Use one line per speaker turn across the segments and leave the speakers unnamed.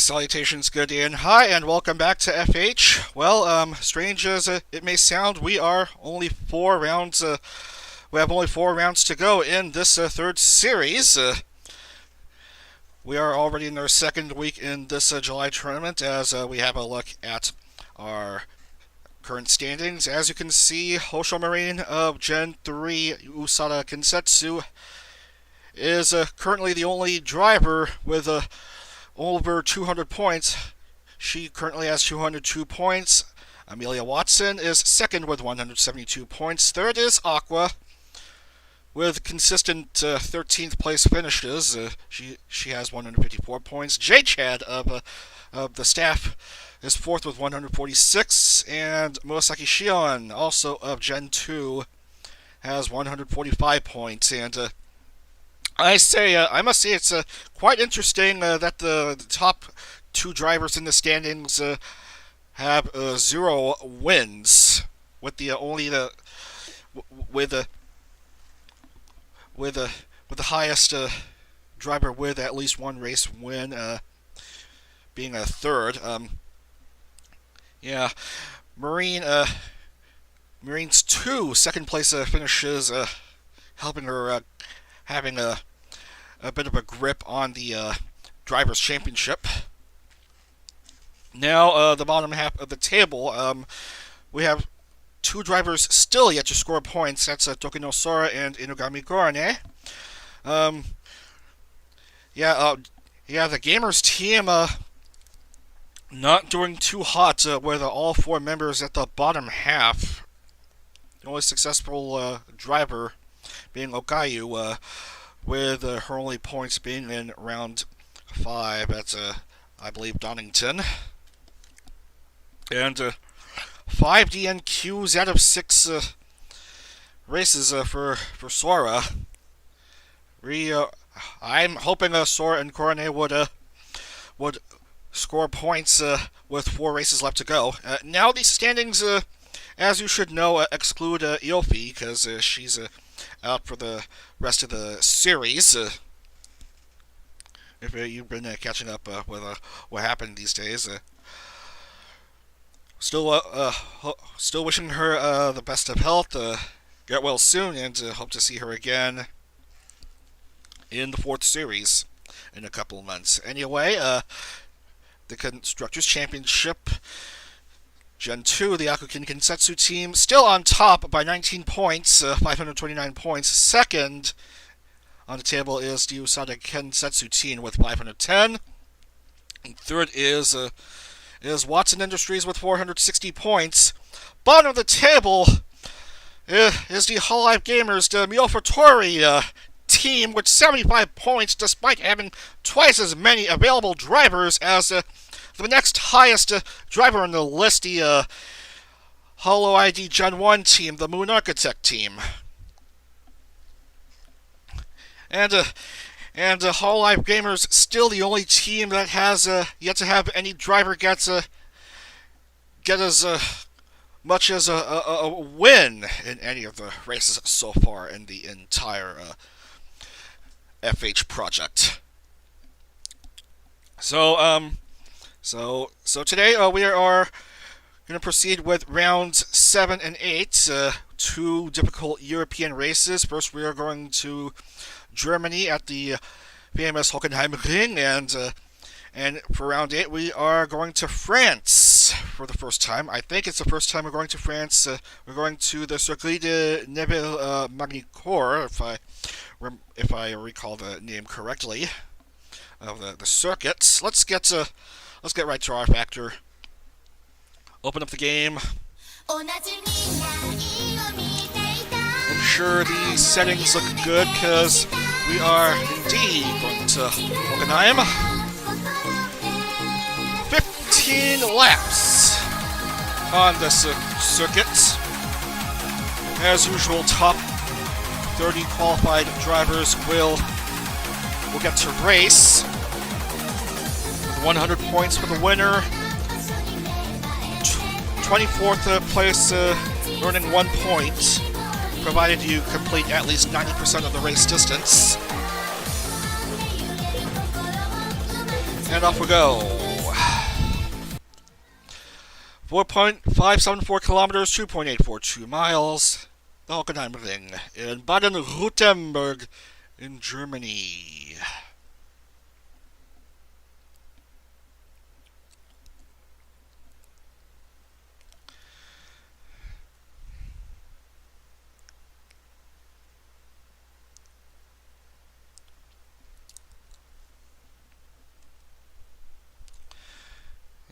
Salutations, good day, and hi, and welcome back to FH. Well, strange as it may sound, we are only 4 rounds. We have only 4 rounds to go in this third series. We are already in our second week in this July tournament, as we have a look at our current standings. As you can see, Houshou Marine of G3 Usada Kensetsu is currently the only driver with over 200 points. She currently has 202 points. Amelia Watson is second with 172 points. Third is Aqua with consistent 13th place finishes. She has 154 points. J-Chad of the staff is fourth with 146, and Murasaki Shion, also of Gen 2, has 145 points. And I must say it's quite interesting that the top 2 drivers in the standings have 0 wins, with the highest driver with at least 1 race win being a third. Marine's 2 second place finishes, helping her having a bit of a grip on the Drivers' Championship. Now, the bottom half of the table, we have 2 drivers still yet to score points. That's Tokino Sora and Inugami Korone. The Gamers team not doing too hot with all 4 members at the bottom half. The only successful driver being Okayu, with her only points being in round 5. That's, I believe, Donington. And 5 DNQs out of 6 races for Sora. I'm hoping Sora and Korone would score points with 4 races left to go. Now these standings, as you should know, exclude Iofi, because she's out for the rest of the series. If you've been catching up with what happened these days, still wishing her the best of health. Get well soon, and hope to see her again in the 4th series in a couple of months. Anyway, the Constructors Championship, Gen 2, the Akukin Kensetsu team, still on top by 19 points, 529 points. Second on the table is the Usada Kensetsu team with 510. And third is Watson Industries with 460 points. Bottom of the table is the Hololive Gamers, the Miofatori team, with 75 points, despite having twice as many available drivers as the next highest driver on the list, the Holo ID Gen 1 team, the Moon Architect team. And Hololive Gamers still the only team that has yet to have any driver get as much as a win in any of the races so far in the entire FH project. So today we are going to proceed with rounds 7 and 8, 2 difficult European races. First, we are going to Germany at the famous Hockenheim Ring, and for round 8 we are going to France for the first time. I think it's the first time we're going to France. We're going to the Circuit de Neville Magny Cours, if I recall the name correctly of the circuit. Let's get right to our factor. Open up the game. Ensure the settings look good, because we are indeed going to Hockenheim. 15 laps on this circuit. As usual, top 30 qualified drivers will get to race. 100 points for the winner. 24th place earning 1 point, provided you complete at least 90% of the race distance. And off we go. 4.574 kilometers, 2.842 miles. The Hockenheim Ring in Baden-Württemberg in Germany.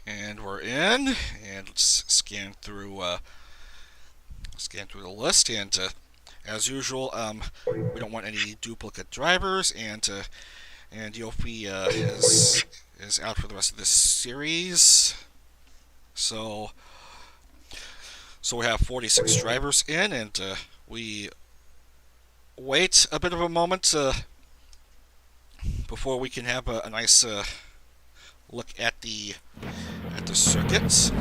And we're in, and let's scan through the list. And as usual, we don't want any duplicate drivers. And Yofi is out for the rest of this series. So we have 46 drivers in, and we wait a bit of a moment before we can have a nice look at the circuits.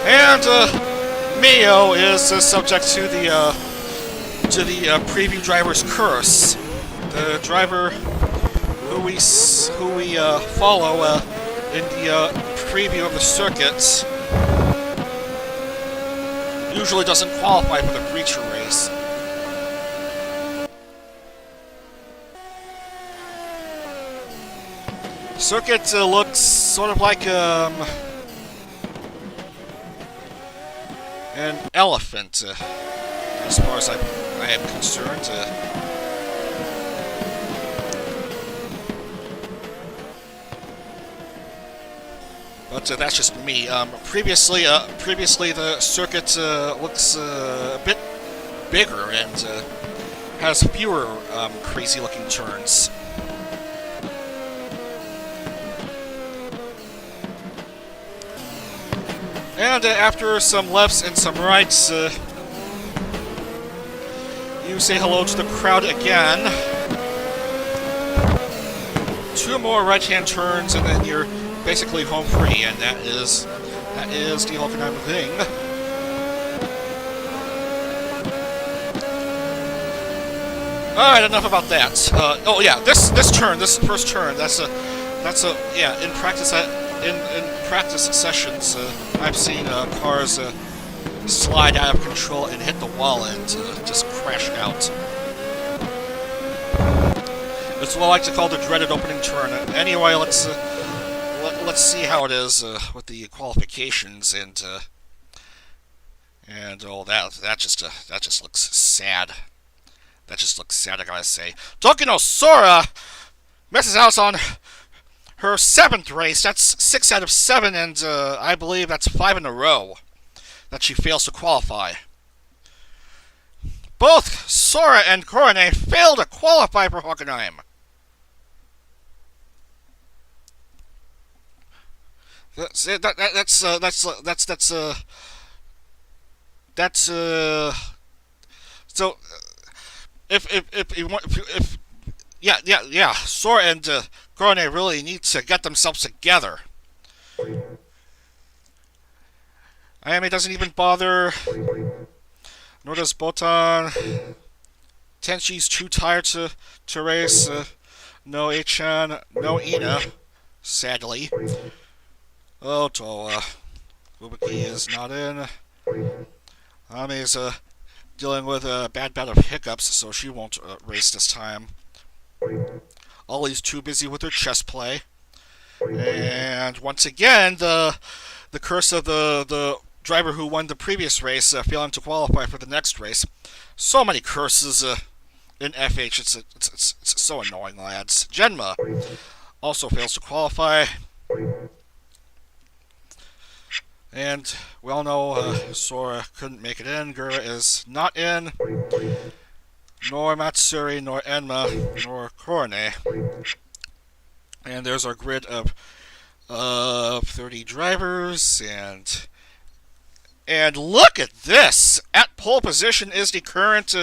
And Mio is subject to the preview driver's curse. The driver who we follow in the preview of the circuits usually doesn't qualify for the feature race. The circuit looks sort of like an elephant, as far as I am concerned. But that's just me. Previously the circuit looks a bit bigger and has fewer crazy-looking turns. And after some lefts and some rights, you say hello to the crowd again. 2 more right-hand turns, and then you're basically home free, and that is the Hockenheim Ring. All right, enough about that. Oh yeah, this first turn, that's a yeah. In practice sessions, I've seen cars slide out of control and hit the wall and just crash out. It's what I like to call the dreaded opening turn. Anyway, let's see how it is with the qualifications and all that. That just looks sad. That just looks sad, I gotta say. Tokyo Sora misses out on her 7th race. That's 6 out of 7, and I believe that's 5 in a row that she fails to qualify. Both Sora and Korone fail to qualify for Hockenheim. So if Sora and Korone really need to get themselves together. Ayame doesn't even bother, nor does Botan. Tenshi's too tired to race. No Achan, no Ina, sadly. Oh, Toa. Fubuki is not in. Ame's dealing with a bad bout of hiccups, so she won't race this time. Ollie's too busy with her chess play. And once again, the curse of the driver who won the previous race failing to qualify for the next race. So many curses in FH. It's so annoying, lads. Genma also fails to qualify. And we all know Sora couldn't make it in. Gura is not in. Nor Matsuri, nor Enma, nor Korone. And there's our grid of 30 drivers. And look at this! At pole position is the current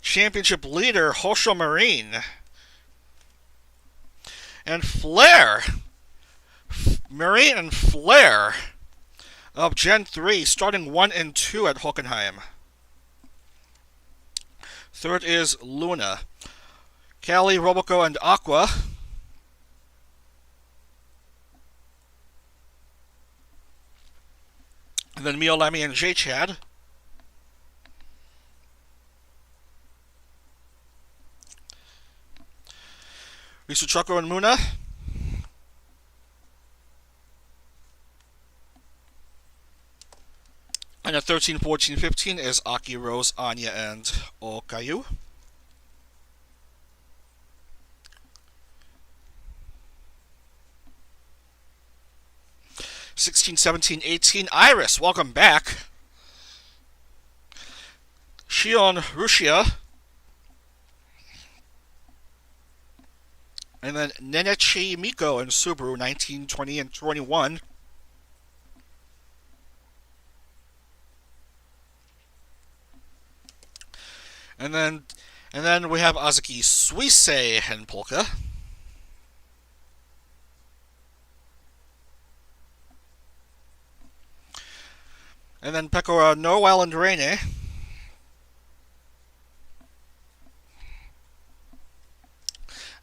championship leader, Houshou Marine. And Marine and Flair of Gen 3, starting 1 and 2 at Hockenheim. Third is Luna. Callie, Roboco, and Aqua. And then Mio, Lemmy, and J-Chad. Risu, Trucker, and Muna. And at 13, 14, 15 is Aki, Rose, Anya, and Okayu. 16, 17, 18, Iris, welcome back. Shion, Rushia. And then Nenechi, Miko, and Subaru, 19, 20, and 21. And then we have Azuki, Suisei, and Polka. And then Pekora, Noel, and Reine.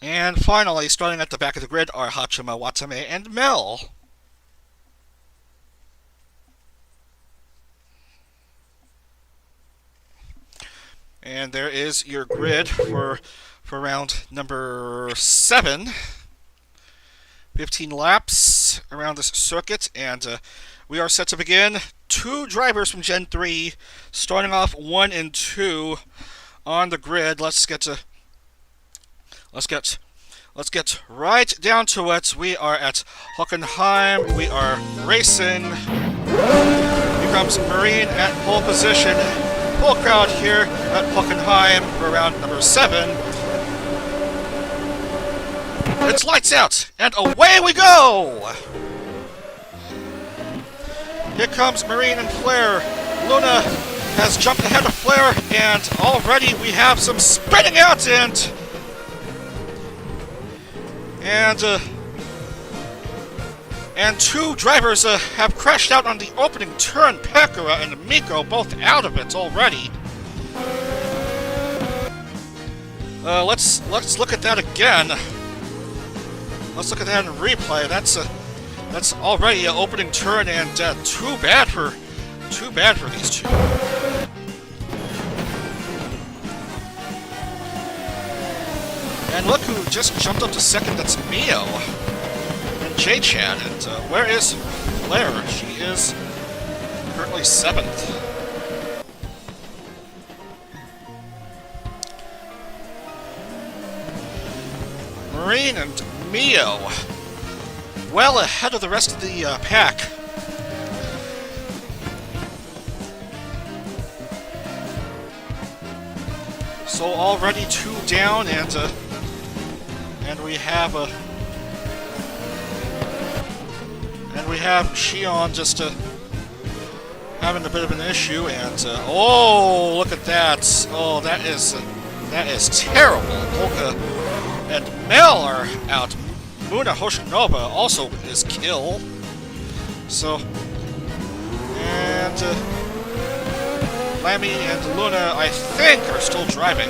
And finally, starting at the back of the grid, are Hachima, Watame, and Mel. And there is your grid for round number 7. 15 laps around this circuit, and we are set to begin. 2 drivers from Gen 3, starting off 1 and 2 on the grid. Let's get right down to it. We are at Hockenheim. We are racing. Here comes Marine at pole position. Full crowd here at Hockenheim for round number 7. It's lights out, and away we go! Here comes Marine and Flair. Luna has jumped ahead of Flair, and already we have some spinning out, and 2 drivers have crashed out on the opening turn. Pekora and Miko both out of it already. Let's look at that again. Let's look at that in replay. That's already an opening turn, and too bad for these 2. And look who just jumped up to second. That's Mio and J-Chad. And where is Flair? She is currently 7th. Marine and Mio, well ahead of the rest of the pack. So already 2 down, and we have Shion just having a bit of an issue, and oh, look at that! Oh, that is terrible. Polka and Mel are out. Muna Hoshinova also is kill. So, and Lammy and Luna, I think, are still driving.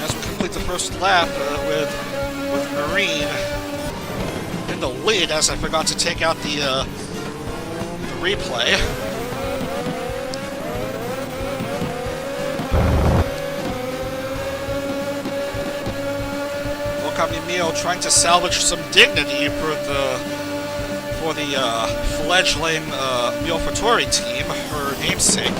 As we complete the first lap with Marine in the lead, as I forgot to take out the replay. Mio trying to salvage some dignity for the fledgling Mio Fattori team, her namesake.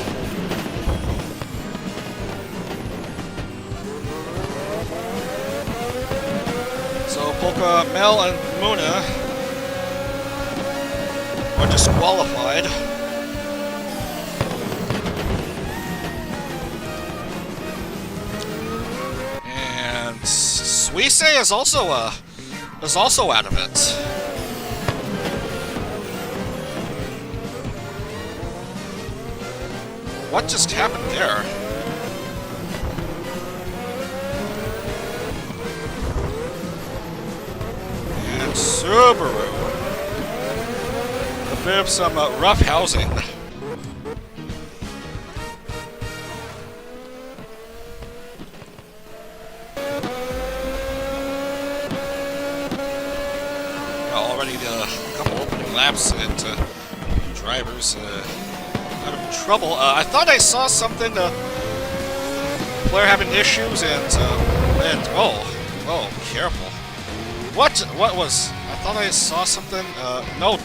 So Polka, Mel, and Muna are disqualified. Suisei is also out of it. What just happened there? And Subaru. A bit of some rough housing. already a couple opening laps and drivers out of trouble. I thought I saw something. Player having issues and oh, careful. What was? I thought I saw something. No,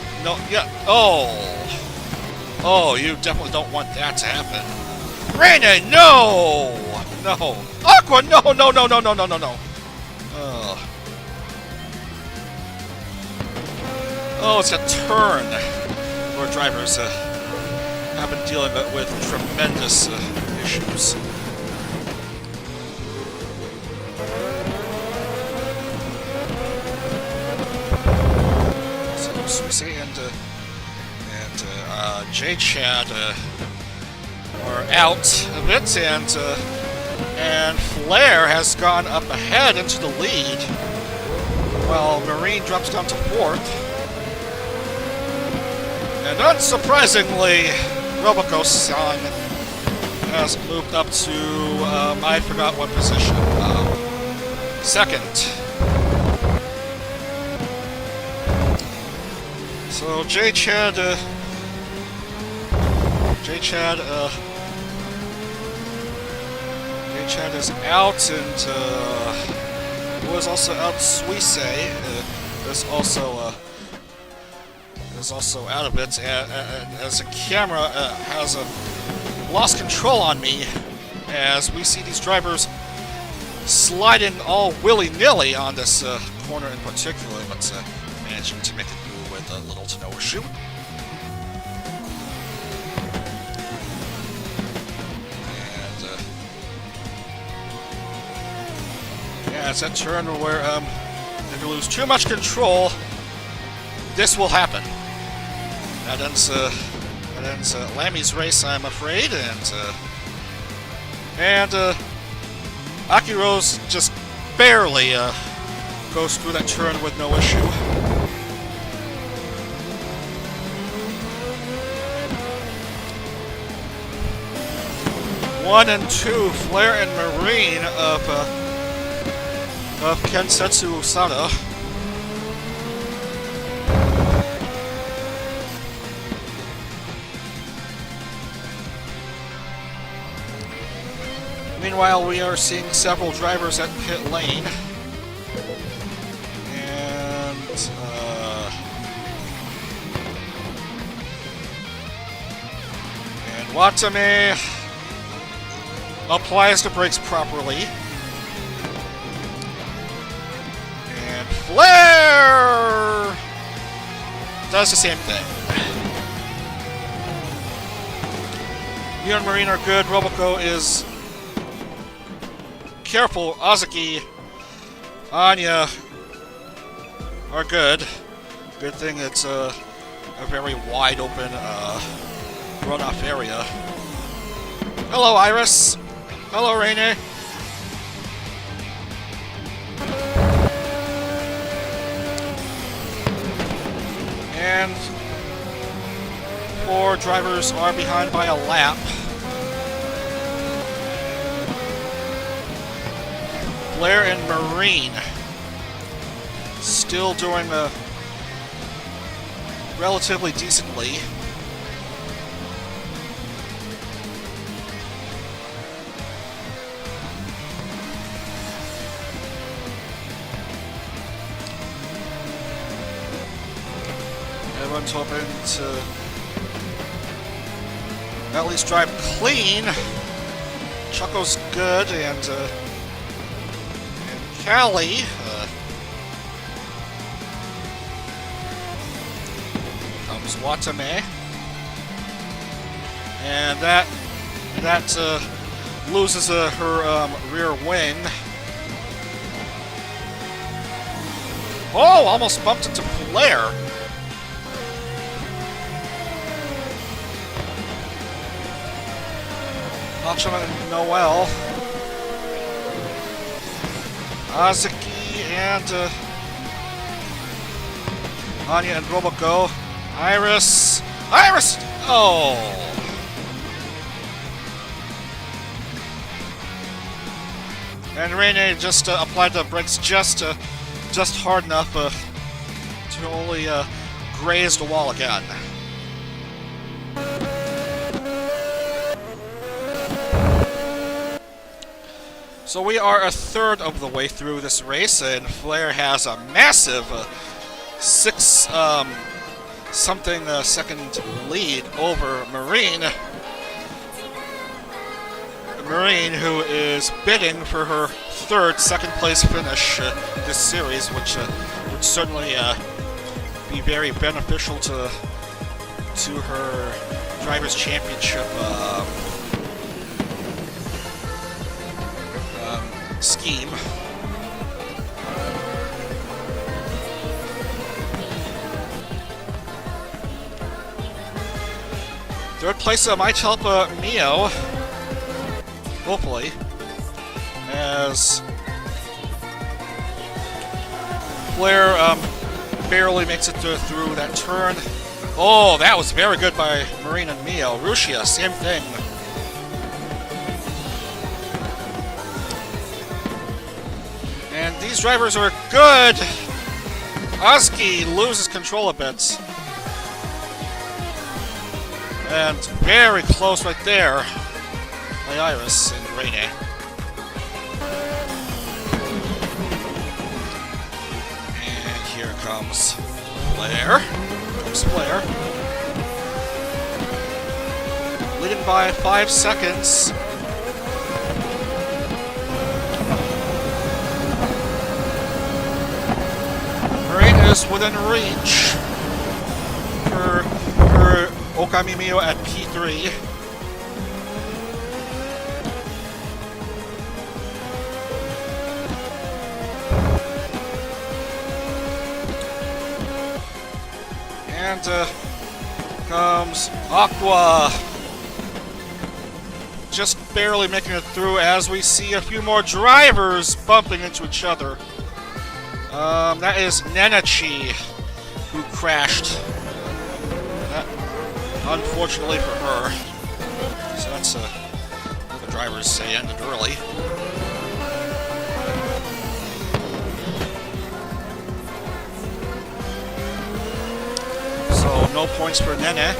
yeah. Oh, you definitely don't want that to happen. Rainy, no. Aqua, no. Oh, it's a turn where drivers have been dealing with tremendous issues. So we see and J-Chad are out a bit, and Flair has gone up ahead into the lead, while Marine drops down to 4th. And unsurprisingly, Roboco-san has moved up to, I forgot what position, 2nd. So J-Chad is out, and who is also out, Suisse is also out of it, as the camera has lost control on me, as we see these drivers sliding all willy-nilly on this corner in particular, but managing to make it through with little to no issue. Yeah, it's that turn where if you lose too much control, this will happen. That ends Lammy's race, I'm afraid, and Akiro's just barely goes through that turn with no issue. One and two, Flair and Marine of Kensetsu Usada. Meanwhile, we are seeing several drivers at pit lane. And Watame applies the brakes properly. And Flair does the same thing. You and Marine are good. Roboco is careful. Azuki, Anya are good. Good thing it's a very wide open runoff area. Hello, Iris. Hello, Rainy. And 4 drivers are behind by a lap. Flair and Marine still doing relatively decently. Everyone's hoping to at least drive clean. Choco's good, and Callie comes Watame, and that loses her rear wing. Oh, almost bumped into Flair. Hockenheim and Noel. Azuki and Anya and Roboco. Iris! Oh! And Rene just applied the brakes just hard enough to only graze the wall again. So we are a third of the way through this race, and Flair has a massive 6-something second lead over Marine. Marine, who is bidding for her third second-place finish this series, which would certainly be very beneficial to her Drivers' Championship scheme. Third place might help Mio, hopefully, as Flair barely makes it through that turn. Oh, that was very good by Marine and Mio. Rushia, same thing. And these drivers are good. Oski loses control a bit. And very close right there by Iris and Rene. And here comes Flair. Flair. Leading by 5 seconds. Marine is within reach for Okami Mio at P3. And comes Aqua. Just barely making it through as we see a few more drivers bumping into each other. That is Nenachi who crashed. Unfortunately for her. So that's what the drivers say ended early. So no points for Nene.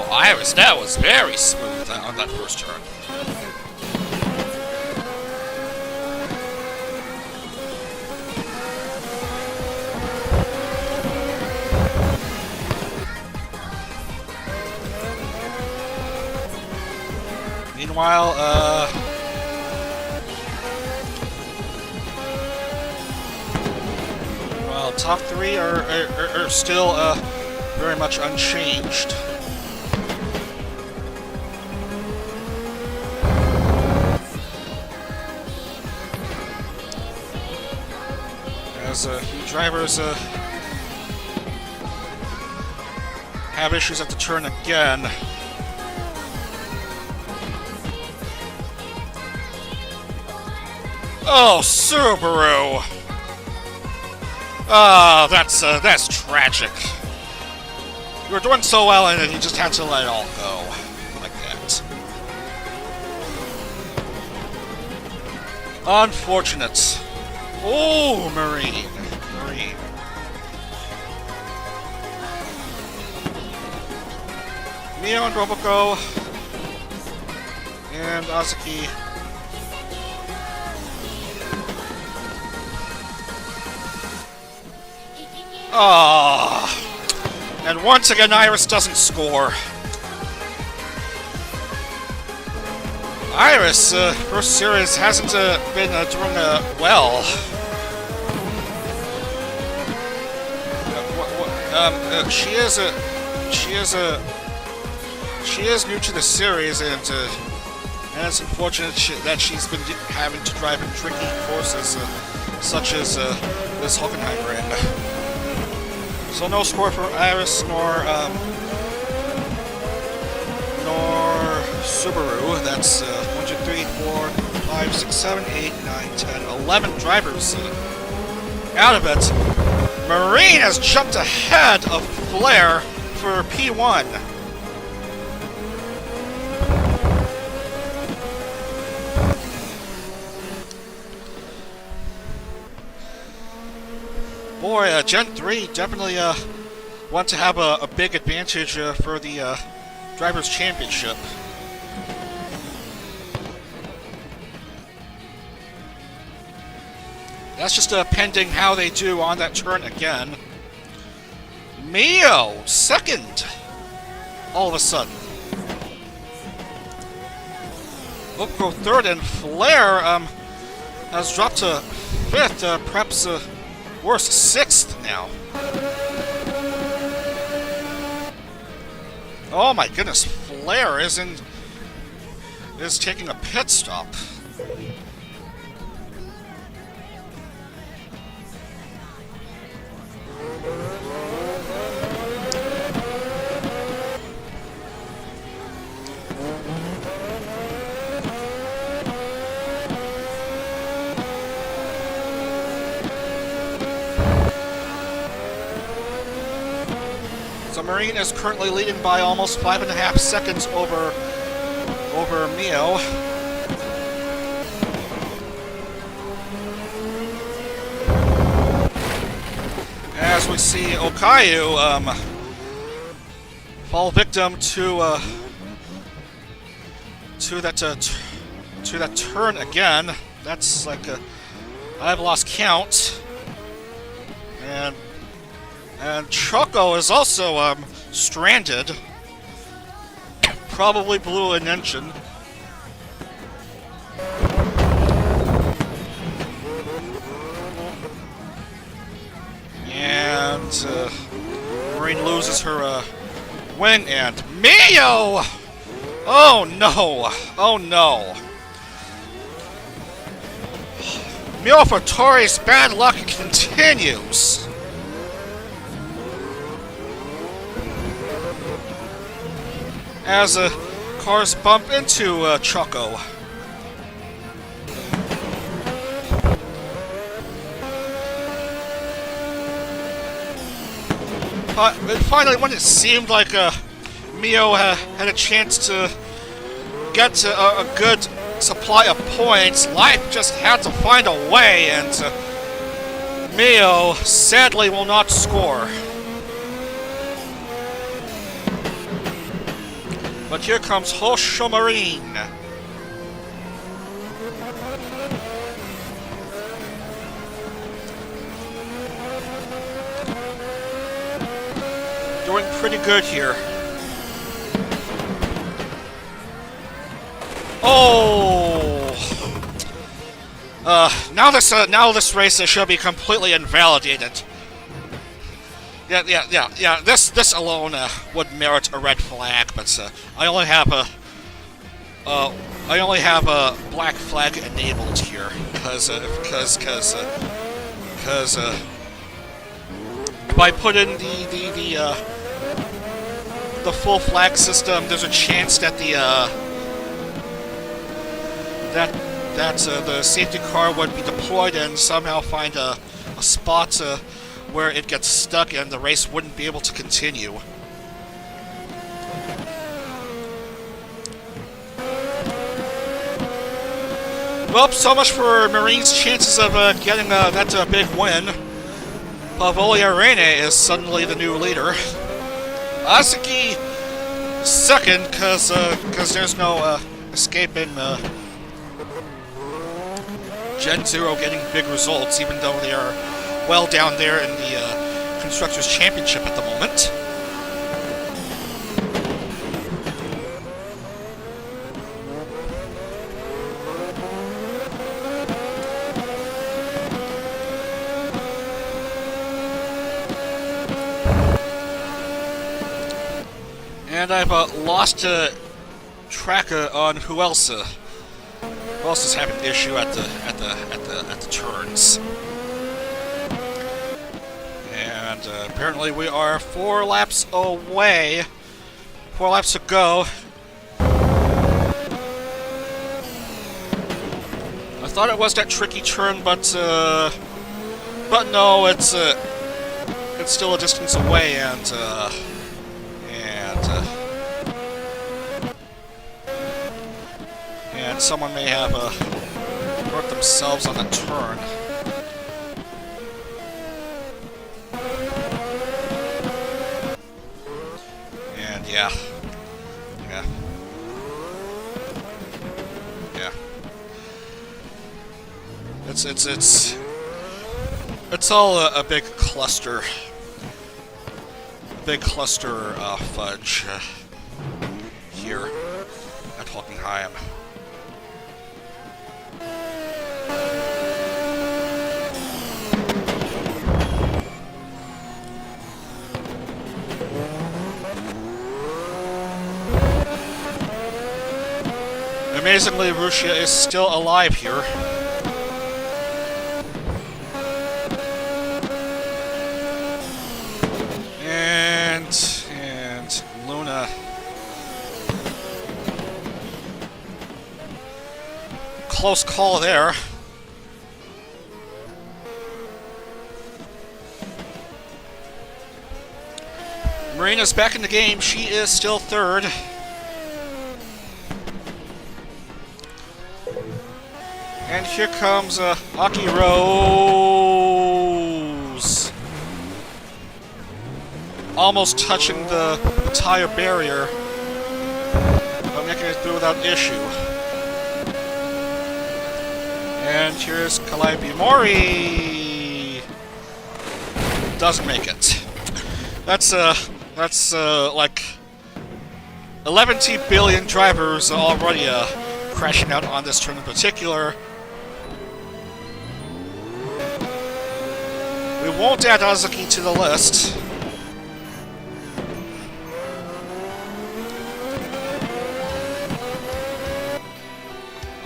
Iris, that was very smooth on that first turn. Meanwhile, top three are still very much unchanged. As a few drivers have issues at the turn again. Oh, Subaru! Oh, that's tragic. You were doing so well, and you just had to let it all go like that. Unfortunate. Oh, Marine. Mio and Roboco. And Azuki. Ah. And once again, Iris doesn't score. Iris, first series hasn't been doing well. She is new to the series, and it's unfortunate that she's been having to drive in tricky courses such as this Hockenheim ring. So no score for Iris nor Subaru. That's 1, 2, 3, 4, 5, 6, 7, 8, 9, 10, 11 drivers out of it. Marine has jumped ahead of Flair for P1. Boy, Gen 3 definitely want to have a big advantage for the Drivers' Championship. That's just pending how they do on that turn again. Mio, second, all of a sudden. Loco third, and Flair has dropped to fifth, perhaps worse, sixth now. Oh my goodness, Flair is taking a pit stop. So Marine is currently leading by almost 5.5 seconds over Mio. As we see Okayu fall victim to that turn again. That's like I've lost count. And Choco is also stranded. Probably blew an engine. And Marine loses her wing, and Mio! Oh no! Oh no! Mio Fattori's bad luck continues. As cars bump into Choco. And finally, when it seemed like Mio had a chance to get a good supply of points, life just had to find a way, and Mio sadly will not score. But here comes Houshou Marine. Doing pretty good here. Oh! Now this race should be completely invalidated. Yeah. This alone would merit a red flag, but I only have a black flag enabled here because if I put in the full flag system, there's a chance that the safety car would be deployed and somehow find a spot where it gets stuck and the race wouldn't be able to continue. Well, so much for Marine's chances of getting that big win. Hololive is suddenly the new leader. Asuki second, because there's no escaping Gen 0 getting big results, even though they are well down there in the Constructors Championship at the moment. And I've lost track on who else is having an issue at the turns. And apparently we are 4 laps away. 4 laps to go. I thought it was that tricky turn, but no, it's still a distance away, and someone may have hurt themselves on the turn. And yeah. It's all a big cluster. Big cluster fudge here at Hockenheim. Amazingly, Houshou is still alive here. And Luna. Close call there. Marina's back in the game. She is still third. And here comes Aki Rose. Almost touching the tire barrier, but making it through without issue. And here's Calliope Mori. Doesn't make it. That's like 11 billion drivers already crashing out on this turn in particular. We won't add Azuki to the list.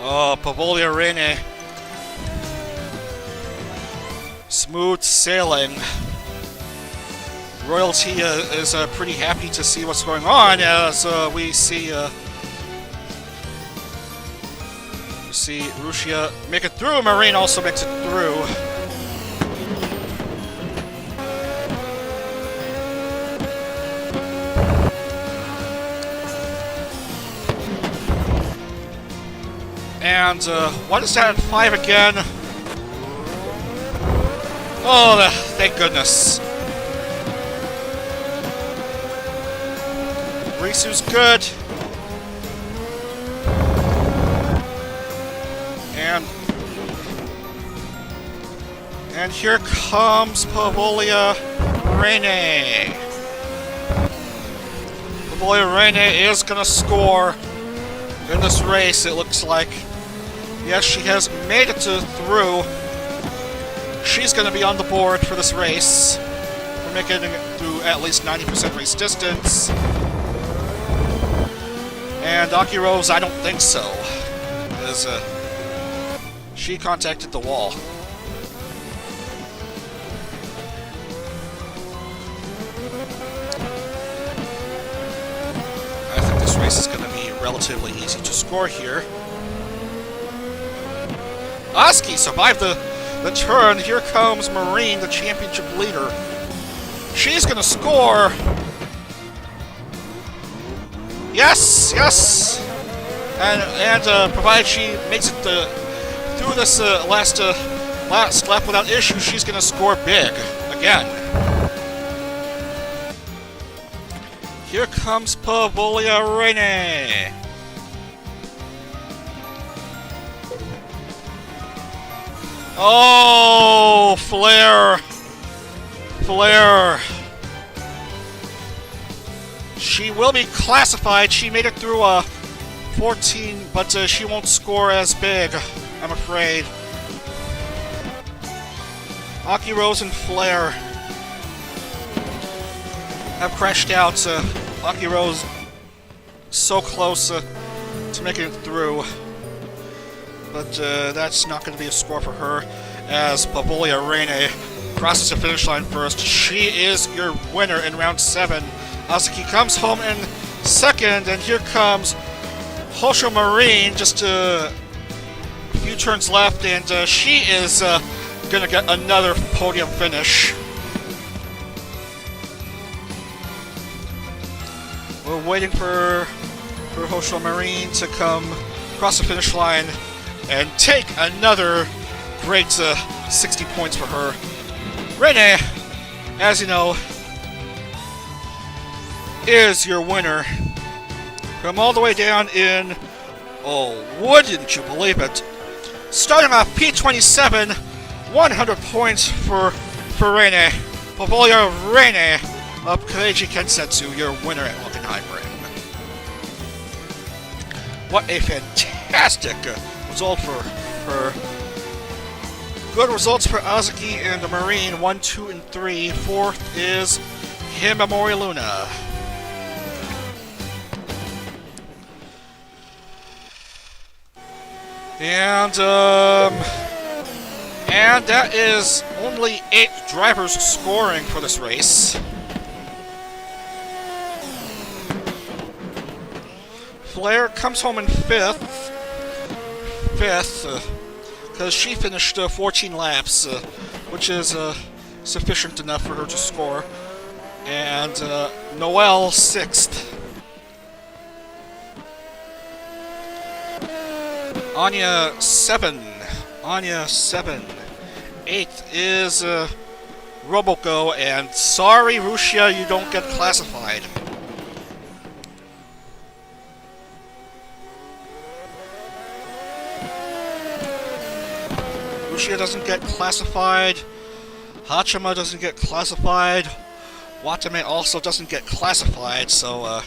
Oh, Pavolia Rene. Smooth sailing. Royalty is pretty happy to see what's going on as we see Houshou make it through. Marine also makes it through. And what is that at 5 again? Oh, thank goodness. Risu's good. And here comes Pavolia Rene. Pavolia Rene is gonna score in this race, it looks like. Yes, she has made it through. She's going to be on the board for this race. We're making it through at least 90% race distance. And Aki Rose, I don't think so. As she contacted the wall. I think this race is going to be relatively easy to score here. Oski survived the turn. Here comes Marine, the championship leader. She's gonna score. Yes, yes. And provided she makes it through this last lap without issue, she's gonna score big again. Here comes Pavolia Rene. Oh, Flare. She will be classified. She made it through 14, but she won't score as big, I'm afraid. Aki Rose and Flare have crashed out. Aki Rose so close to making it through. But that's not going to be a score for her, as Pavolia Rene crosses the finish line first. She is your winner in round 7. Azuki comes home in second, and here comes Houshou Marine, just a few turns left, and she is going to get another podium finish. We're waiting for Houshou Marine to come across the finish line and take another great 60 points for her. Rene, as you know, is your winner. From all the way down in... Oh, wouldn't you believe it? Starting off P27, 100 points for Rene. Pavolia Rene of Akukin Kensetsu, your winner at Hockenheim Ring. What a fantastic result for her. Good results for Azuki and the Marine, 1, 2, and 3. Fourth is Himamori Luna. And that is only 8 drivers scoring for this race. Flair comes home in 5th. Because she finished 14 laps, which is sufficient enough for her to score. And Noelle 6th. Anya 7. 8th is Roboco, and sorry, Rushia, you don't get classified. Rushia doesn't get classified. Hachima doesn't get classified. Watame also doesn't get classified, so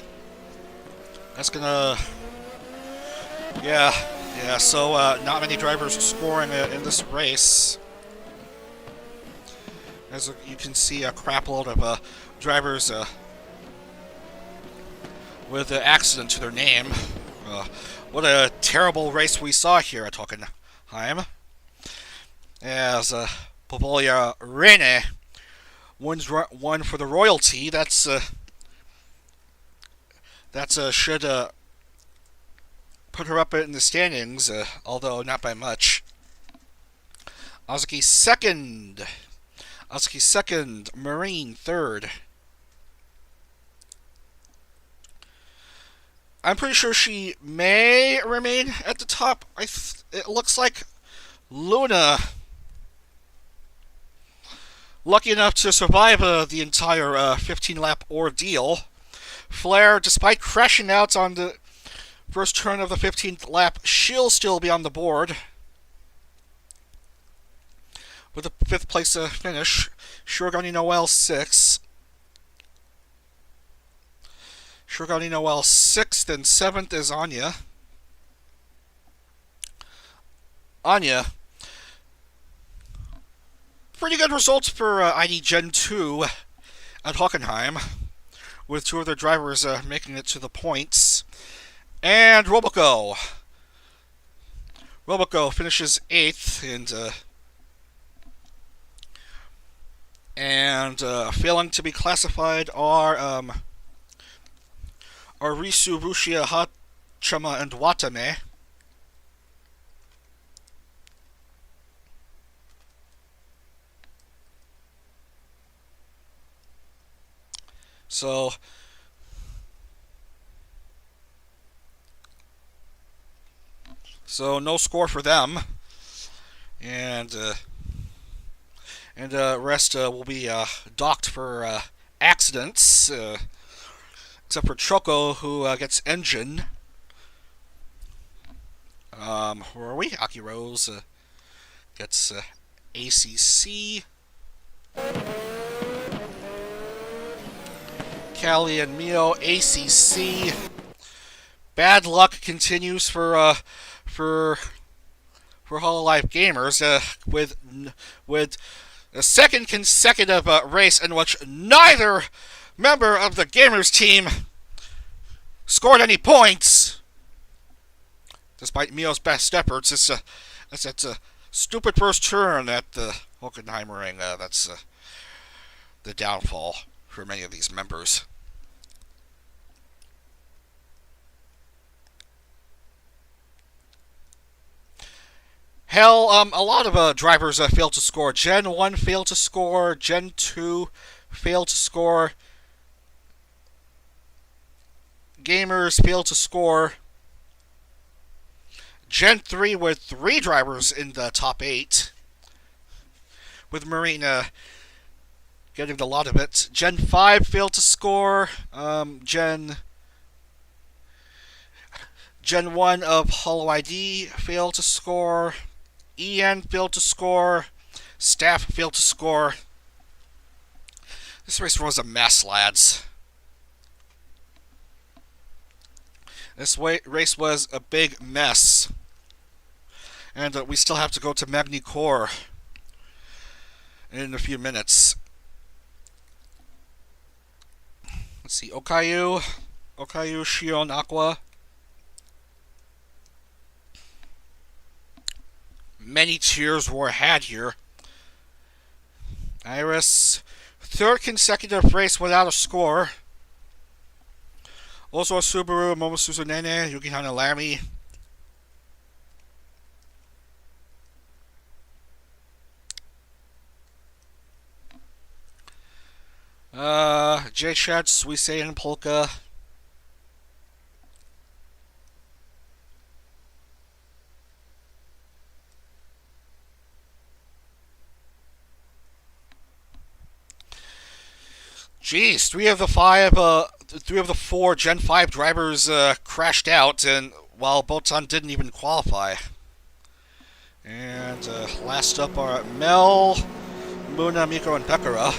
that's gonna... Yeah, so not many drivers scoring in this race. As you can see, a crapload of drivers with an accident to their name. What a terrible race we saw here at Hockenheim. As Pavolia Rene won for the royalty. That's should put her up in the standings, although not by much. Azuki second, Marine third. I'm pretty sure she may remain at the top. It looks like Luna, lucky enough to survive the entire 15-lap ordeal. Flair, despite crashing out on the first turn of the 15th lap, she'll still be on the board with a 5th place finish. Shirogane Noelle 6th. Shirogane Noelle 6th, and 7th is Anya. Pretty good results for ID Gen 2 at Hockenheim, with 2 of their drivers making it to the points. And Roboco finishes 8th, and failing to be classified are Risu, Rushia, Hachima, and Watame. So no score for them, and rest will be docked for accidents, except for Choco, who gets engine. Where are we? Aki Rose gets ACC. Callie and Mio ACC. Bad luck continues for Hololive gamers with a second consecutive race in which neither member of the gamers team scored any points, despite Mio's best efforts. It's a stupid first turn at the Hockenheim Ring. That's the downfall for many of these members. Hell, a lot of drivers failed to score. Gen 1 failed to score. Gen 2 failed to score. gamers failed to score. Gen 3 with 3 drivers in the top 8, with Marine getting a lot of it. Gen 5 failed to score. Gen 1 of Holo ID failed to score. EN failed to score. Staff failed to score. This race was a mess, lads. This race was a big mess. And we still have to go to Magny Cours in a few minutes. Let's see, Okayu, Shion, Aqua. Many tears were had here. Iris, 3rd consecutive race without a score. Also Subaru, Momosuzu Nene, Yukihana Lamy. J-Chat, Suisei, and Polka. Jeez, 3 of the 4 Gen 5 drivers crashed out, and while Botan didn't even qualify. And last up are Mel, Muna, Miko, and Pekara.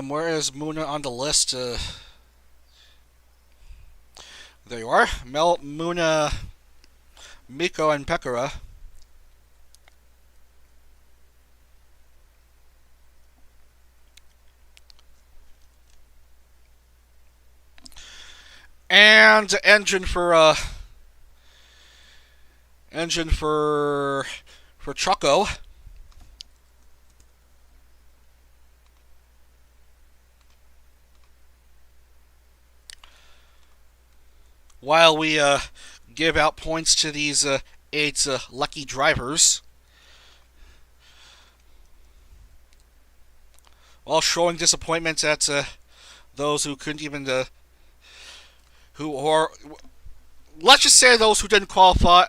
Where is Muna on the list? There you are. Mel, Muna, Miko, and Pekara. And engine for Choco. While we give out points to these 8 lucky drivers, while showing disappointment at those who couldn't even let's just say those who didn't qualify,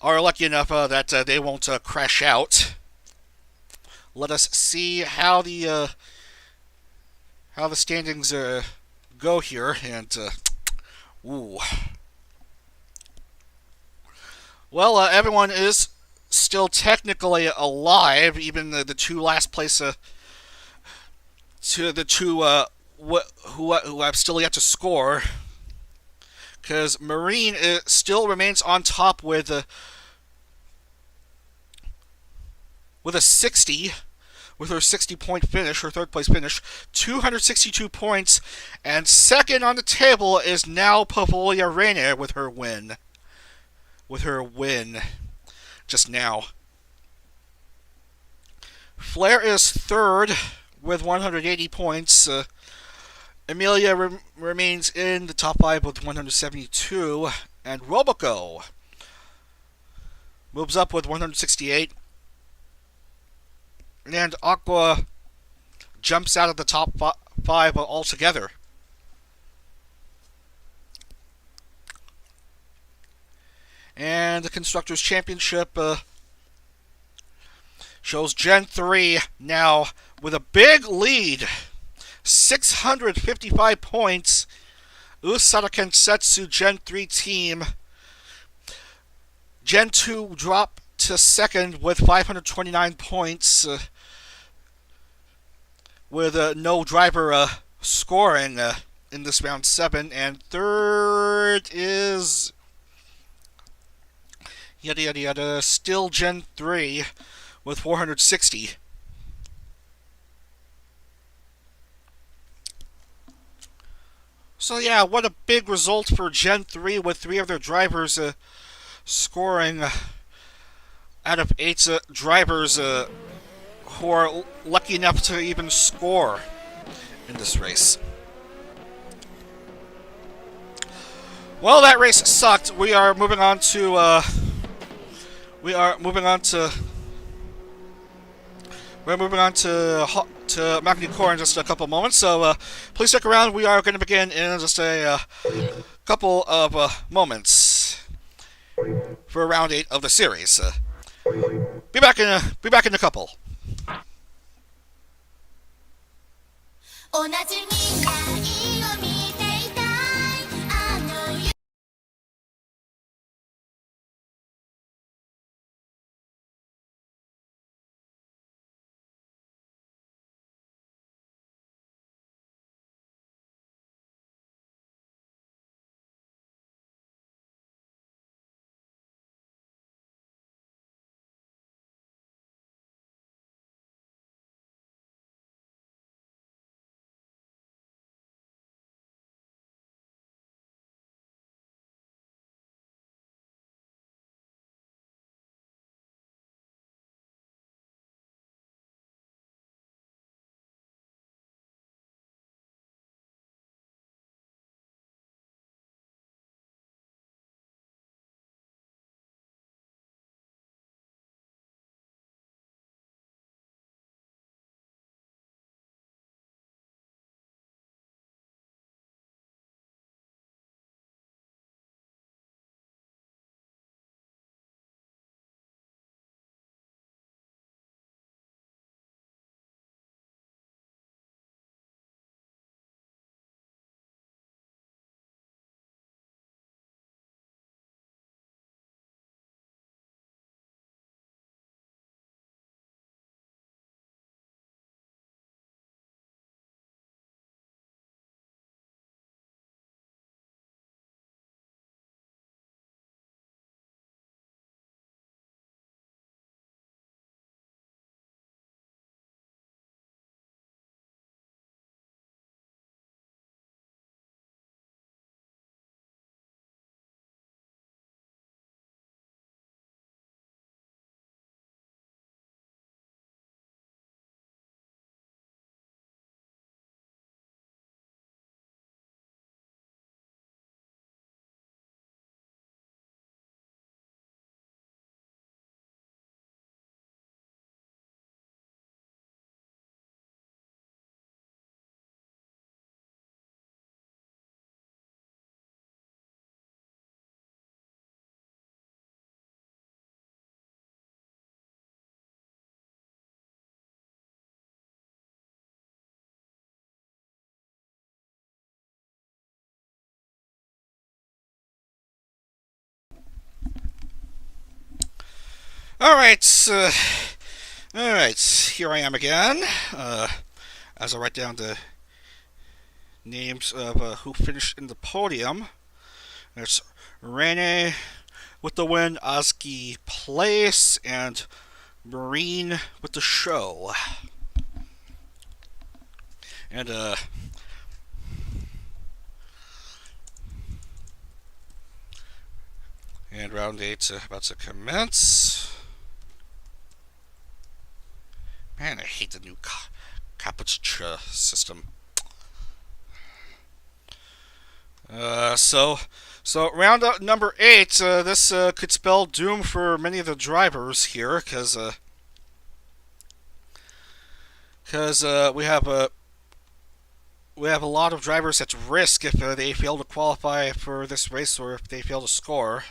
are lucky enough that they won't crash out. Let us see how the standings go here, and ooh. Well, everyone is still technically alive, even the 2 last place to the 2 who have still yet to score, because Marine still remains on top with a 60, with her 60-point finish, her 3rd place finish, 262 points, and second on the table is now Pavolia Reina with her win. Just now. Flair is 3rd with 180 points. Amelia remains in the top 5 with 172, and Roboco moves up with 168. And Aqua jumps out of the top 5 altogether. And the Constructors Championship shows Gen 3 now with a big lead. 655 points. Usada Kensetsu Gen 3 team. Gen 2 drop to 2nd with 529 points. With no driver scoring in this round 7. And 3rd is yada yada yada, still Gen 3 with 460. So yeah, what a big result for Gen 3 with 3 of their drivers scoring out of 8 drivers who are lucky enough to even score in this race. Well, that race sucked. We are moving on to. We're moving on to Magny Cours in just a couple moments. So please stick around. We are going to begin in just a couple of moments for round 8 of the series. Be back in a couple. All right. All right. Here I am again. As I write down the names of who finished in the podium. There's Rene with the win, Oski place, and Marine with the show. And round 8 about to commence. Man, I hate the new Capucha system. So round number 8. This could spell doom for many of the drivers here, because we have a lot of drivers at risk if they fail to qualify for this race or if they fail to score.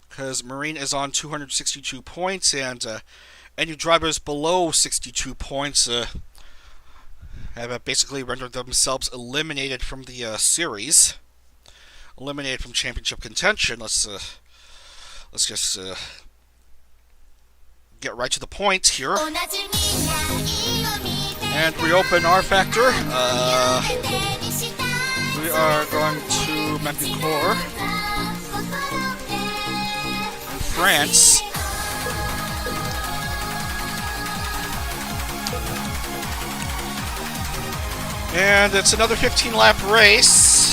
Because Marine is on 262 points, and any drivers below 62 points have basically rendered themselves eliminated from the series, eliminated from championship contention. Let's just get right to the point here, and reopen our factor. We are going to Magny Cours in France. And it's another 15-lap race.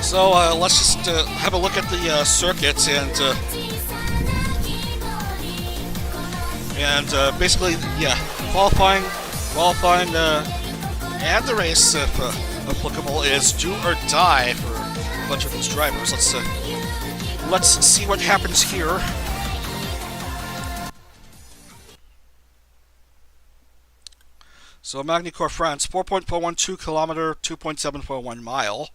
So let's just have a look at the circuits and And basically, yeah, qualifying, and the race, if applicable, is do or die for a bunch of these drivers. Let's see what happens here. So Magny, Cours, France, 4.412 kilometer, 2.741 mile.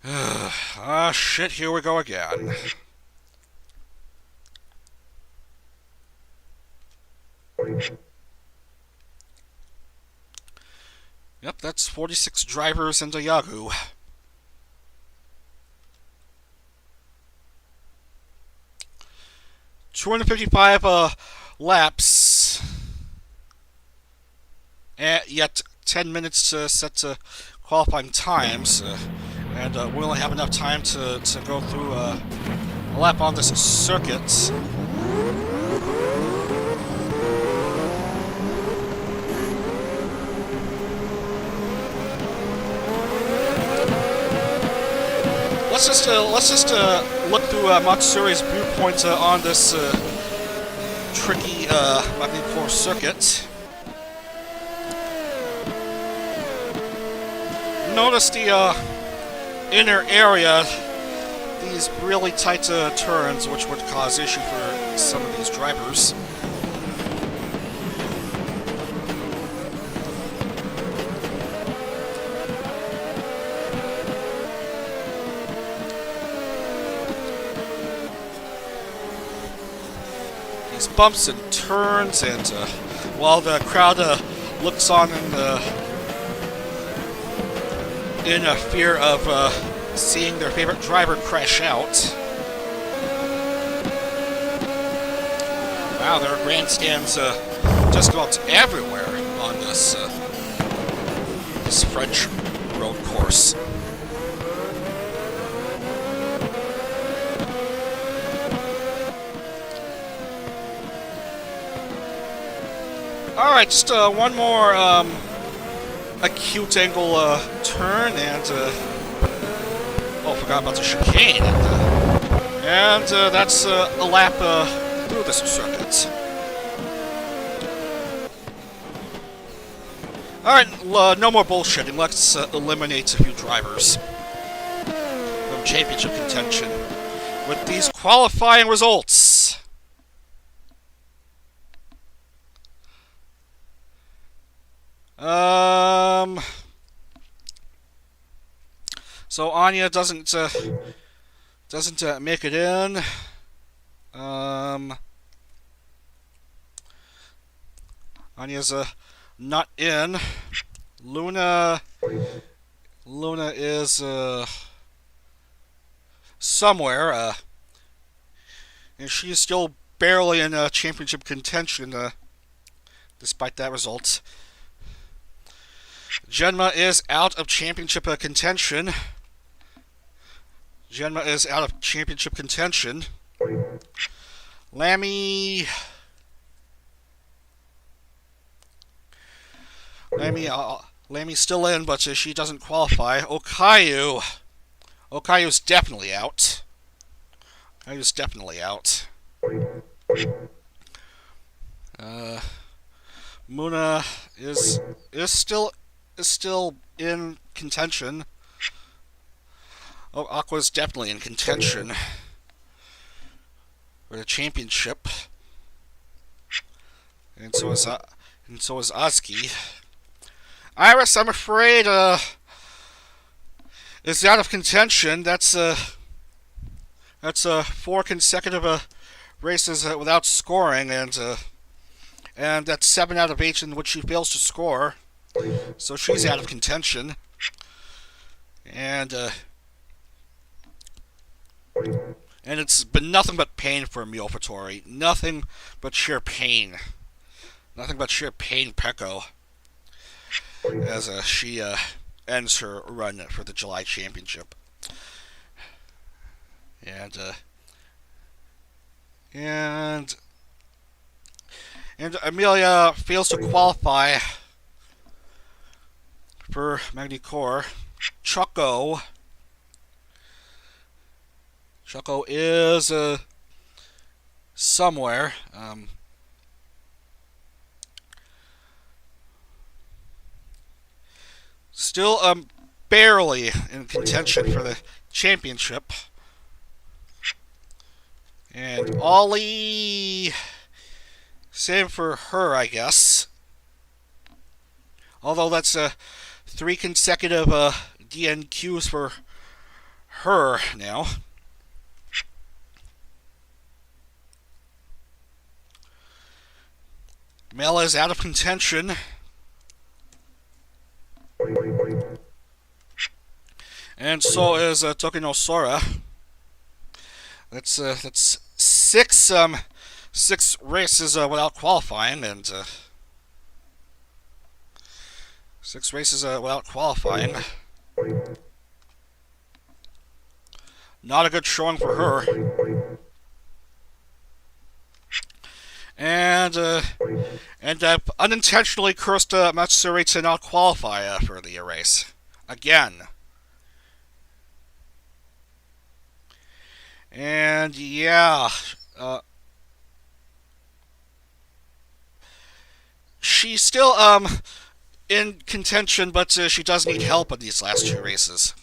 Ah, shit, here we go again. Yep, that's 46 drivers into Yahoo. $255 laps, and yet 10 minutes set to qualifying times, and we only have enough time to go through a lap on this circuit. Let's just look through Matsuuri's viewpoint on this tricky Magny Cours circuit. Notice the inner area, these really tight turns, which would cause issue for some of these drivers. These bumps and turns, and while the crowd looks on in a fear of seeing their favorite driver crash out. Wow, there are grandstands just about everywhere on this this French road course. Alright, just one more acute angle turn, and oh, forgot about the chicane, and that's a lap through this circuit. Alright, no more bullshitting. Let's eliminate a few drivers from championship contention with these qualifying results. So Anya doesn't make it in. Anya's not in. Luna is somewhere, and she's still barely in championship contention, despite that result. Genma is out of championship contention. Lammy's still in, but she doesn't qualify. Okayu's definitely out. Muna is still in contention. Oh, Aqua's definitely in contention for the championship, and so is Ozki. Iris, I'm afraid, is out of contention. That's 4 consecutive races without scoring, and that's 7 out of 8 in which she fails to score. So she's out of contention, and it's been nothing but pain for Myofatori. Nothing but sheer pain. Peko, as she ends her run for the July Championship. And Amelia fails to qualify for Magny Cours. Choco is somewhere. Still barely in contention for the championship. And Ollie, same for her, I guess. Although that's 3 consecutive DNQs for her now. Mel is out of contention. And so is Tokino Sora. That's 6 races without qualifying, and 6 races without qualifying. Not a good showing for her. And unintentionally cursed Matsuri to not qualify for the race again. And yeah, she's still in contention, but she does need help in these last 2 races.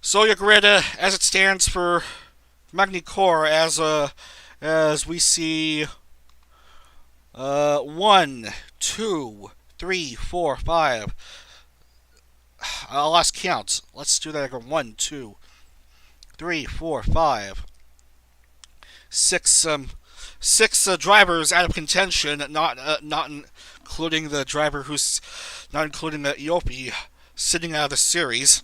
So your grid, as it stands for Magny Cours, as we see 1, 2, 3, 4, 5. I lost count. Let's do that again. 1, 2, 3, 4, 5. 6 drivers out of contention, not including the driver who's not including the Iopi sitting out of the series.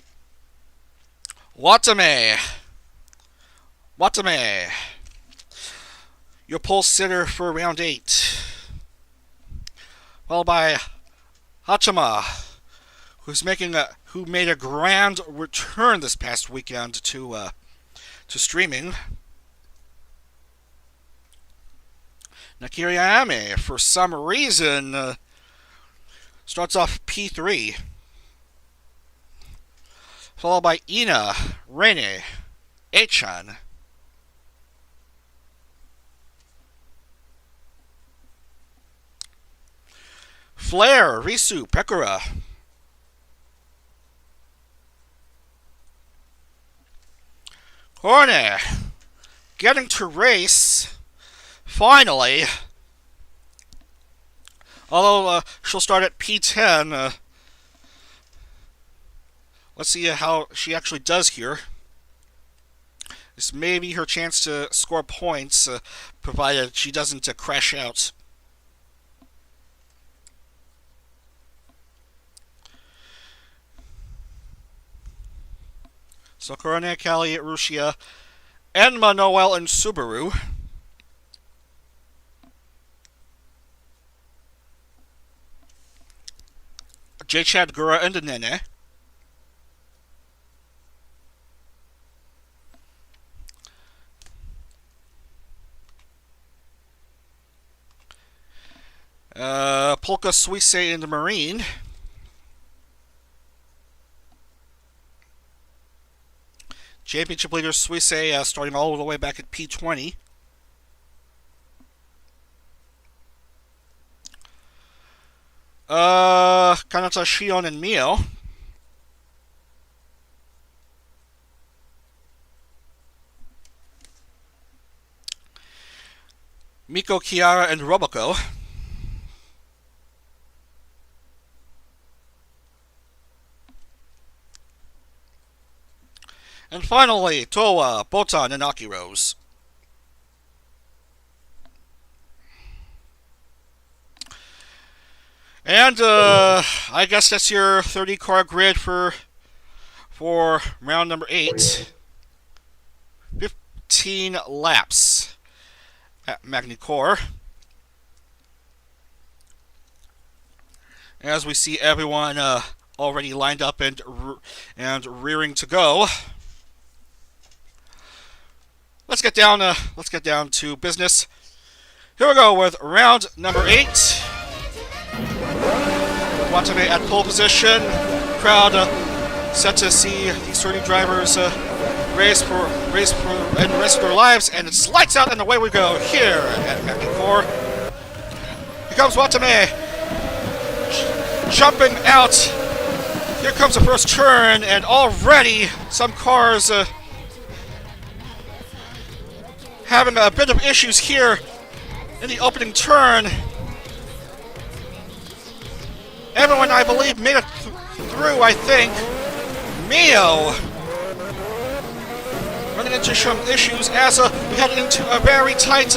Watame, your pole sitter for round 8, followed by Hachima, who made a grand return this past weekend to streaming. Nakiriyame, for some reason, starts off P3, followed by Ina, Rene, Echan. Flare, Risu, Pekura. Korone, getting to race, finally. Although she'll start at P10. Let's see how she actually does here. This may be her chance to score points, provided she doesn't crash out. So Korone, Kali, Rushia, Enma, Noel, and Subaru. J-Chad, Gura, and Nene. Polka, Suisse, and Marine. Championship leader Suisse starting all the way back at P20. Kanata, Shion, and Mio. Miko, Kiara, and Roboco. And finally, Towa, Botan, and Akiros. And I guess that's your 30-car grid for round number 8. 15 laps at Magny Cours. As we see everyone already lined up and rearing to go. Let's get down to business. Here we go with round number 8. Watanabe at pole position. Crowd set to see these 30 drivers race for and the rest of their lives, and it's lights out and away we go here at Magny Cours. Here comes Watanabe, jumping out. Here comes the first turn, and already some cars having a bit of issues here in the opening turn. Everyone, I believe, made it through, I think. Mio running into some issues as we head into a very tight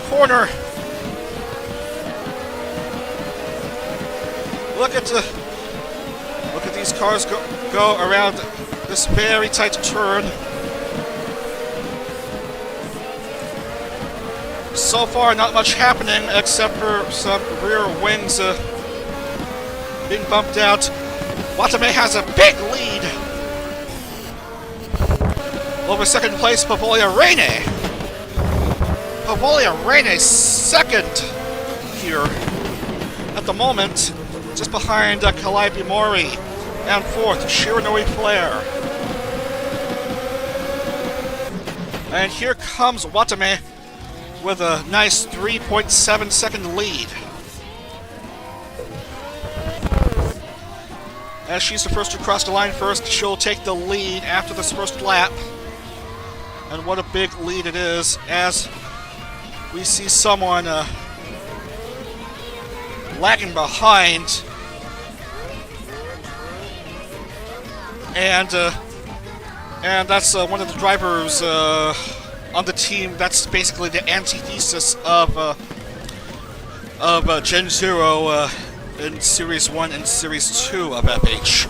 corner. Look at these cars go around this very tight turn. So far, not much happening except for some rear wings being bumped out. Watanabe has a big lead over second place Pavolia Reine. Pavolia Reine second here at the moment, just behind Calliope Mori, and fourth Shiranui Flair. And here comes Watanabe with a nice 3.7 second lead. As she's the first to cross the line first, she'll take the lead after this first lap. And what a big lead it is, as we see someone lagging behind. And that's one of the drivers on the team. That's basically the antithesis of Gen 0 in Series 1 and Series 2 of FH.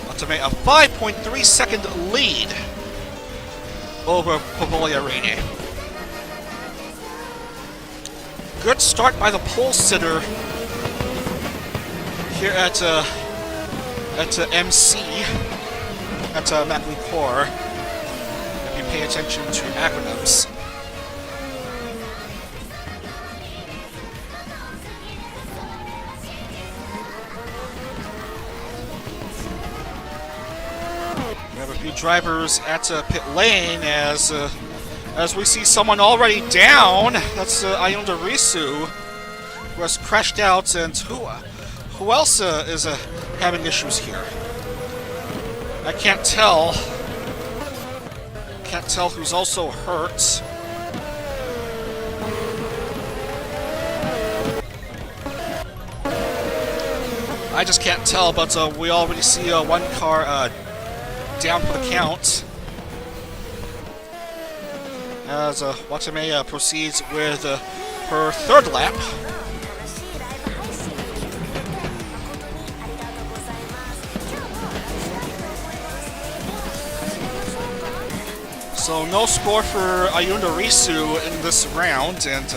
Watanabe a 5.3 second lead over Pavolia Reine. Good start by the pole sitter here at MC at Magny Cours. If you pay attention to acronyms. We have a few drivers at pit lane as we see someone already down. That's Ayunda Risu, who has crashed out, and who else is having issues here? I can't tell. Can't tell who's also hurt. I just can't tell, but we already see one car down for the count. As Watanabe proceeds with her third lap. So no score for Ayunda Risu in this round, and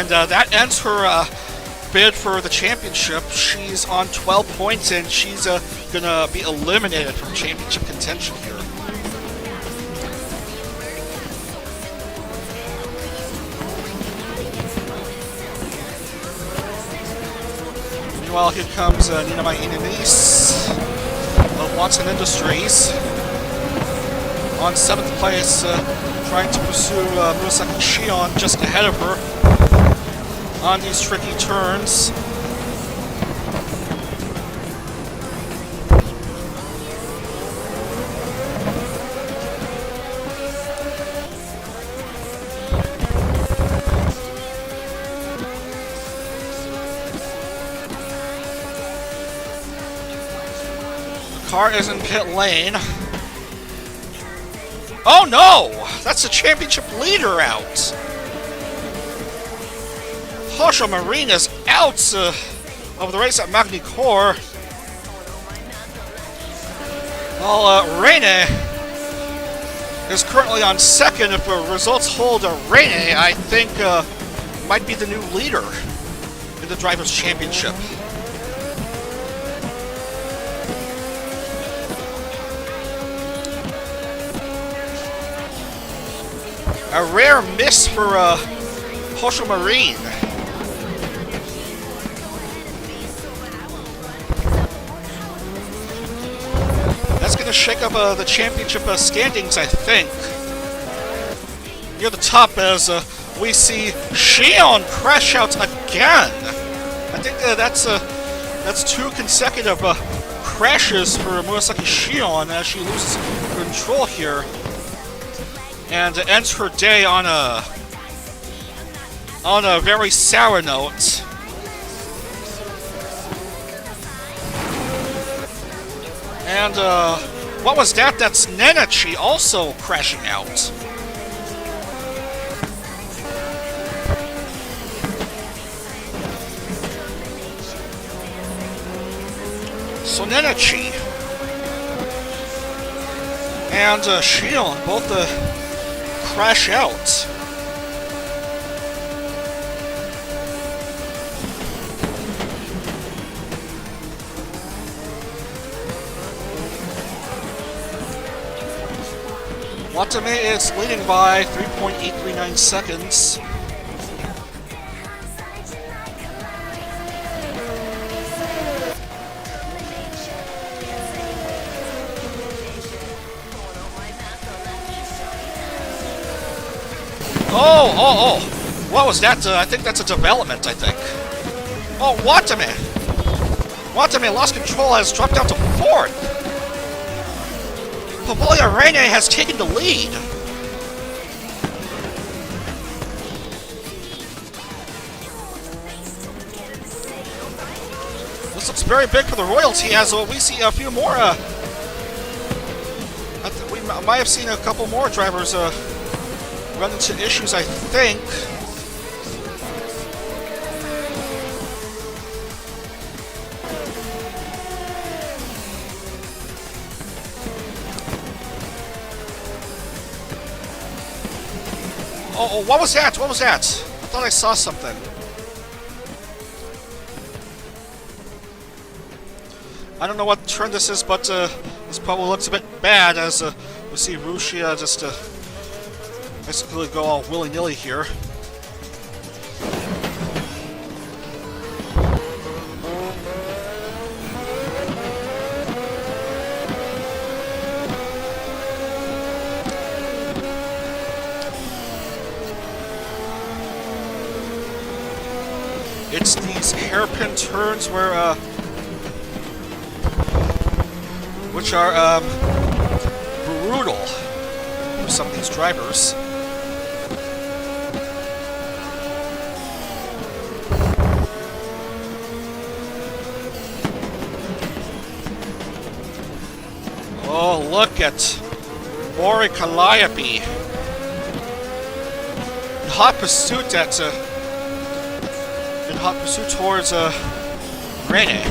that ends her bid for the championship. She's on 12 points, and she's gonna be eliminated from championship contention here. Meanwhile, here comes Ninamai Inanise of Watson Industries on 7th place, trying to pursue Murasaki Shion just ahead of her on these tricky turns. The car is in pit lane. Oh no! That's the championship leader out! Houshou Marine is out of the race at Magny Cours. Well, Reine is currently on second. If the results hold, Reine, I think, might be the new leader in the Drivers' Championship. A rare miss for Houshou Marine. That's going to shake up the championship standings, I think. Near the top as we see Shion crash out again. I think that's 2 consecutive crashes for Murasaki Shion as she loses control here and ends her day on a very sour note. And what was that? That's Nenachi also crashing out. So Nenachi and Shion both crash out. Watame is leading by 3.839 seconds. Oh! What was that? I think that's a development, I think. Oh, Watame! Watame lost control, has dropped down to 4th. Pavolia Reine has taken the lead. This looks very big for the royalty as we see a few more. We might have seen a couple more drivers run into issues, I think. Oh, what was that? What was that? I thought I saw something. I don't know what turn this is, but this probably looks a bit bad as we see Rushia just basically go all willy-nilly here. It's these hairpin turns where, which are, brutal for some of these drivers. Oh, look at Mori Calliope. In hot pursuit at, in hot pursuit towards Rene.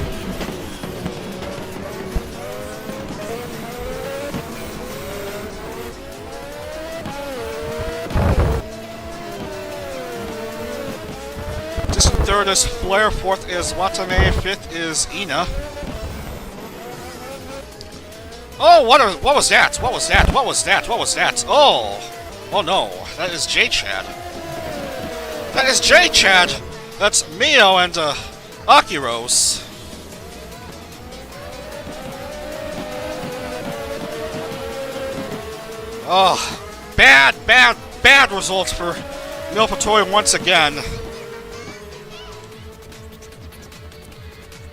Distant 3rd is Flair, 4th is Watame, 5th is Ina. Oh, what was that? What was that? What was that? What was that? Oh no, that is J-Chad. That is J-Chad. That's Mio and Akiros. Oh, bad results for Milpatori once again.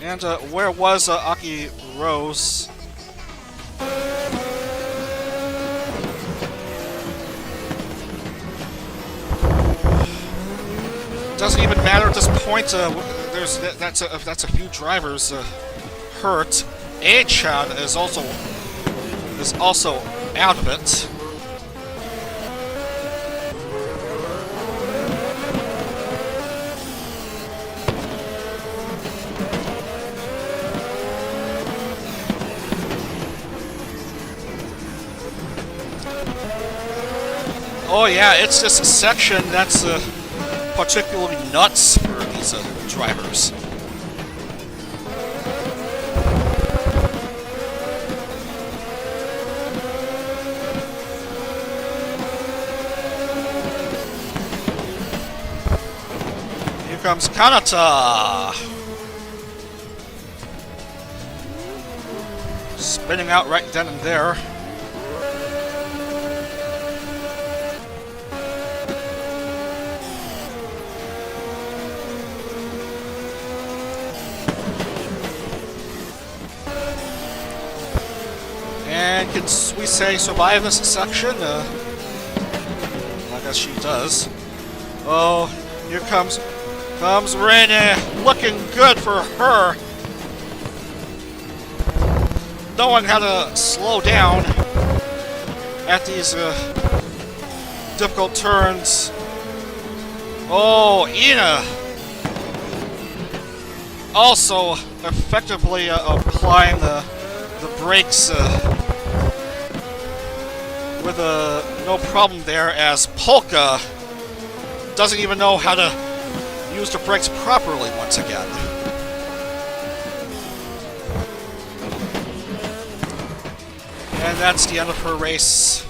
And where was Akiros? Doesn't even matter at this point. That's a few drivers hurt. A-Chan is also out of it. Oh yeah, it's just a section that's particularly nuts for these drivers. comes Kanata! Spinning out right then and there. And can we say survive this section? I guess she does. Oh, here comes Rene, looking good for her. Knowing how to slow down at these difficult turns. Oh, Ina also effectively applying the brakes with no problem there, as Polka doesn't even know how to use the brakes properly once again. And that's the end of her race.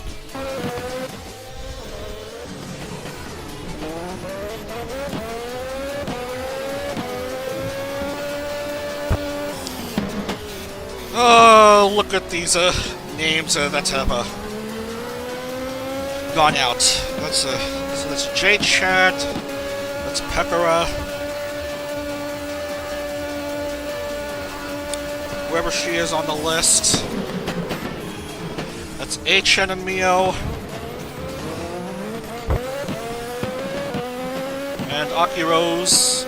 Oh, look at these names that have gone out. So that's J-Chat, that's Pekara, whoever she is on the list. That's H-N and Mio. And Akirose.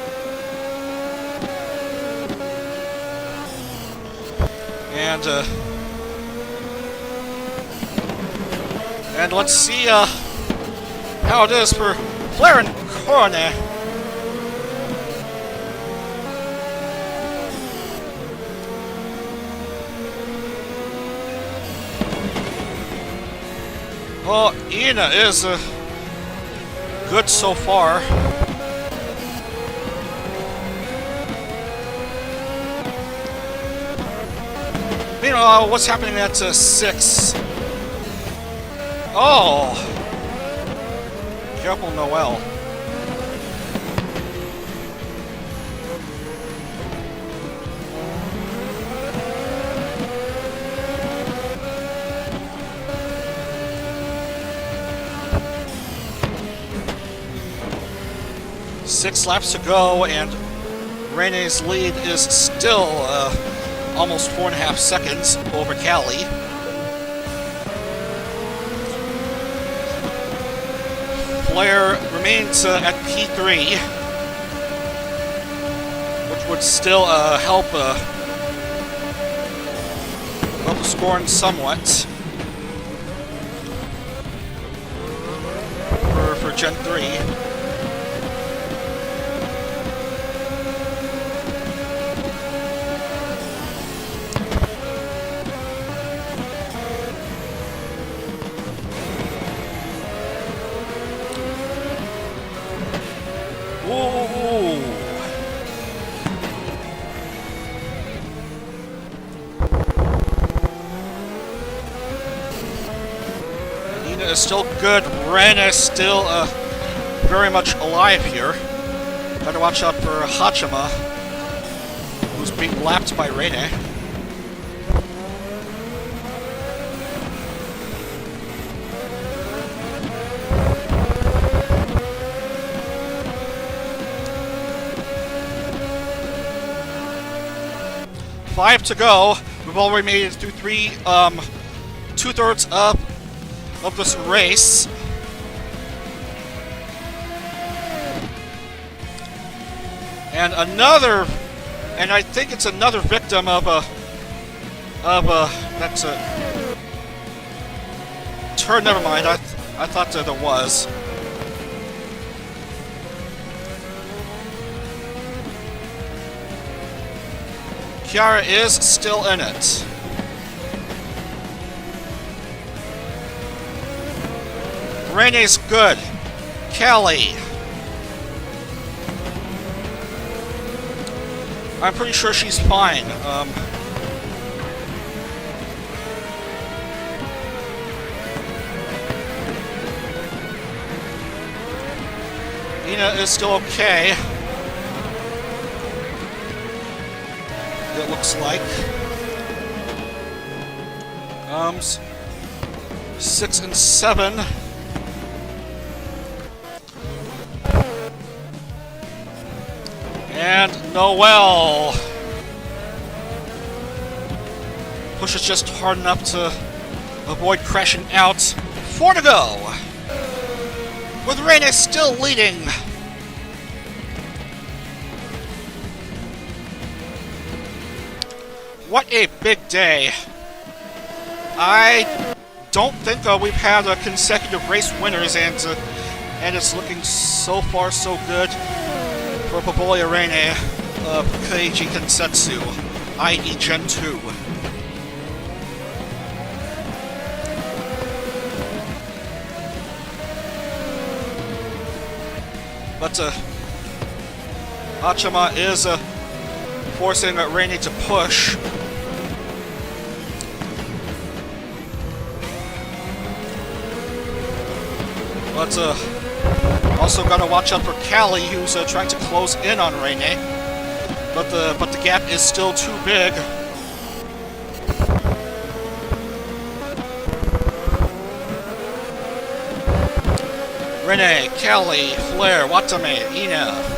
And let's see how it is for Claire and Korone. Well, Ina is good so far. Meanwhile, what's happening at 6? Oh! Careful, Noel. Six laps to go, and Rene's lead is still almost 4.5 seconds over Callie. Flair remains at P3, which would still help the scoring somewhat for Gen 3. Is still good. Ren is still very much alive here. Gotta watch out for Hachima, who's being lapped by Rene. Five to go. We've already made it through two-thirds up of this race. And I think it's another victim of that's a turn. Never mind. I thought that there was. Kiara is still in it. Rene's good. Callie. I'm pretty sure she's fine. Ina is still okay. it looks like. 6 and 7. And Noel pushes just hard enough to avoid crashing out. 4 to go, with Rene still leading. What a big day. I don't think we've had consecutive race winners, and it's looking so far so good for Papolia Rene of Akukin Kensetsu, i.e. Gen 2. But Achama is forcing Rene to push. But also gotta watch out for Callie, who's trying to close in on Rene. But the gap is still too big. Rene, Callie, Flair, Watame, Ina.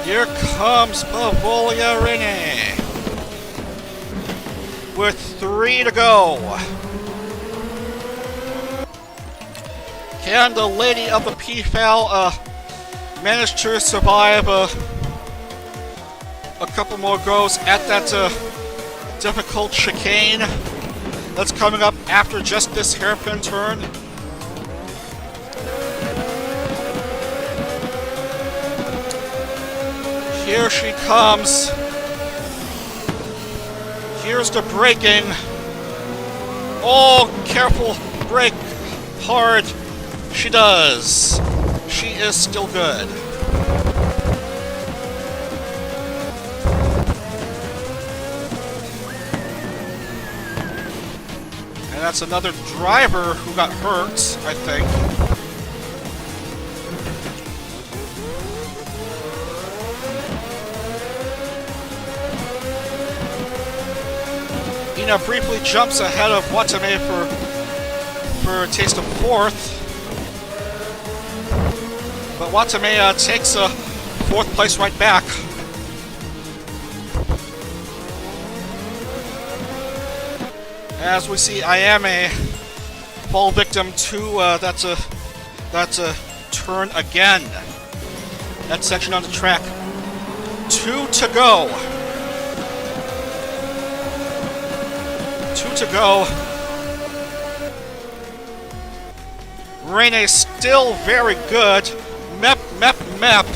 Here comes Papolia Rene with 3 to go. Can the Lady of the PFAL manage to survive a couple more goes at that difficult chicane that's coming up after just this hairpin turn? Here she comes. Here's the braking. Oh, careful, brake hard. She does. She is still good. And that's another driver who got hurt, I think. Ina briefly jumps ahead of Watame for a taste of 4th. But Watame takes a 4th place right back. As we see, Ayame fall victim to that's a turn again. That section on the track. 2 to go. 2 to go. Rene still very good. Mep, mep, mep.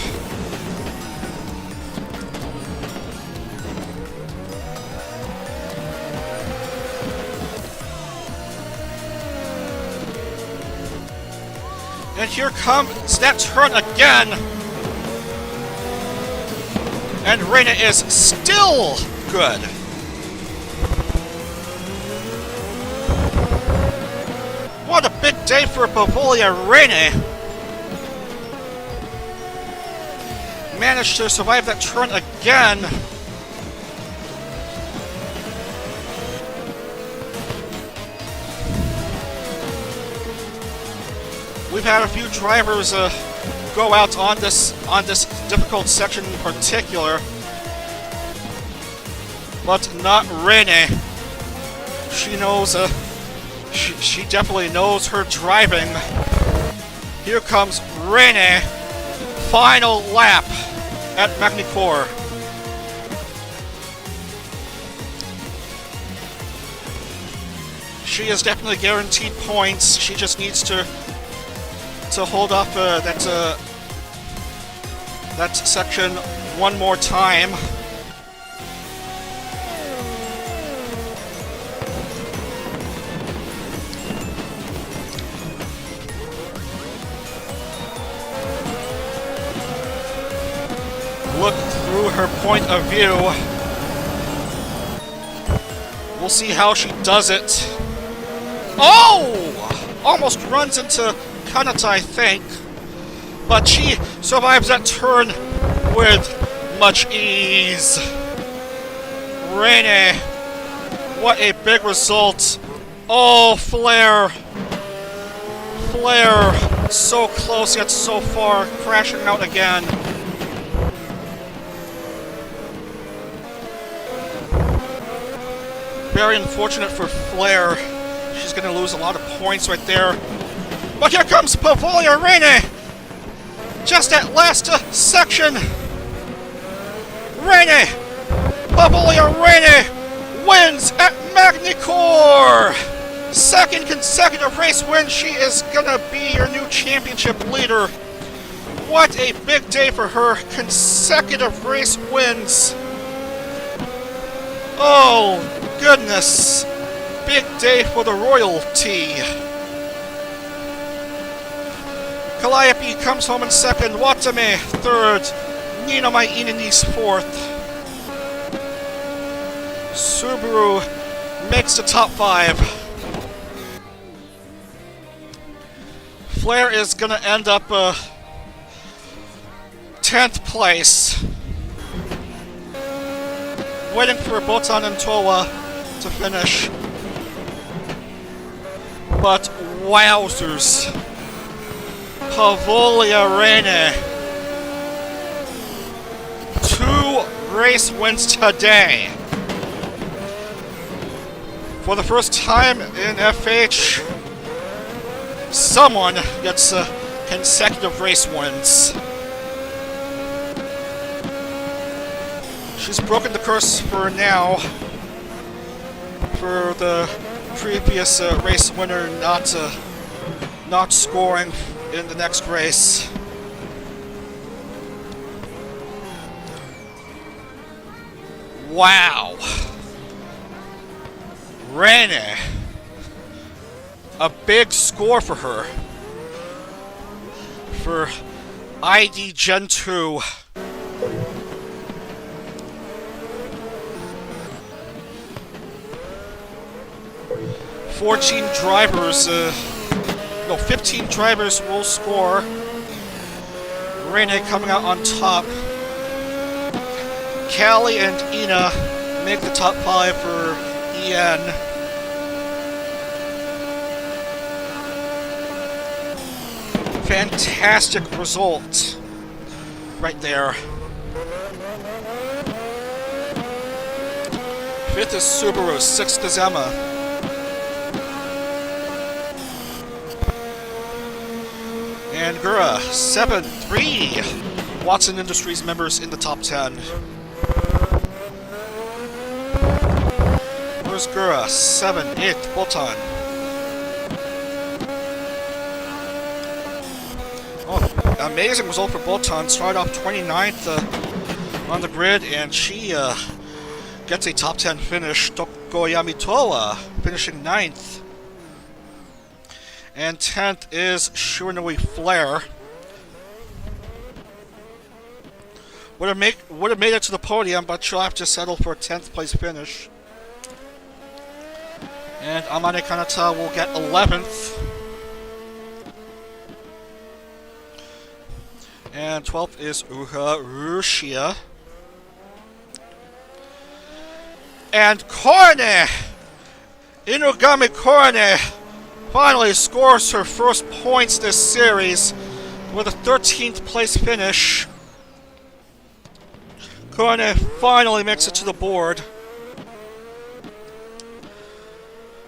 And here comes that turn again. And Rene is still good. What a big day for Papolia Rene. Managed to survive that turn again. We've had a few drivers go out on this difficult section in particular, but not Rene. She knows she definitely knows her driving. Here comes Rene. Final lap at Magny Cours. She is definitely guaranteed points. She just needs to hold off that section one more time. look through her point of view. We'll see how she does it. Oh! Almost runs into Kanata, I think. But she survives that turn with much ease. Rene, what a big result. Oh, Flare. Flare, so close yet so far, crashing out again. Very unfortunate for Flare. She's going to lose a lot of points right there. But here comes Pavolia Rene! Just at last section! Rene! Pavolia Rene wins at Magny Cours! Second consecutive race win. She is going to be your new championship leader. What a big day for her. Consecutive race wins. Oh, goodness. Big day for the royalty. Calliope comes home in second. Watame third. Nino Mainini's fourth. Subaru makes the top 5. Flare is going to end up 10th place. Waiting for Botan and Towa to finish. But wowzers. Pavolia Rene. 2 race wins today. For the first time in FH, someone gets consecutive race wins. She's broken the curse for now. For the previous race winner not scoring in the next race. Wow. Rene. A big score for her. For ID Gen 2. Drivers, 15 drivers will score. Rene coming out on top. Callie and Ina make the top 5 for EN. Fantastic result right there. 5th is Subaru, 6th is Emma. And Gura, 7, 3 Watson Industries members in the top 10. Where's Gura? 7, 8, Botan. Oh, amazing result for Botan. Started off 29th on the grid, and she gets a top 10 finish. Tokoyami Toa finishing 9th. And 10th is Shurinui Flare. Would have made it to the podium, but she'll have to settle for a 10th place finish. And Amane Kanata will get 11th. And 12th is Uha Rushia. And Korone! Inugami Korone finally scores her first points this series with a 13th place finish. Korone finally makes it to the board.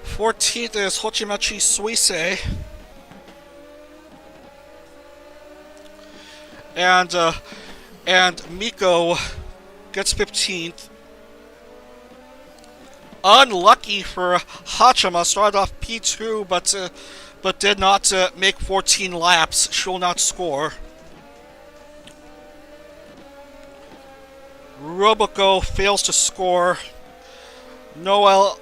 14th is Hochimachi Suisei. And Miko gets 15th. Unlucky for Hachima, started off P2, but did not make 14 laps. She will not score. Roboco fails to score. Noel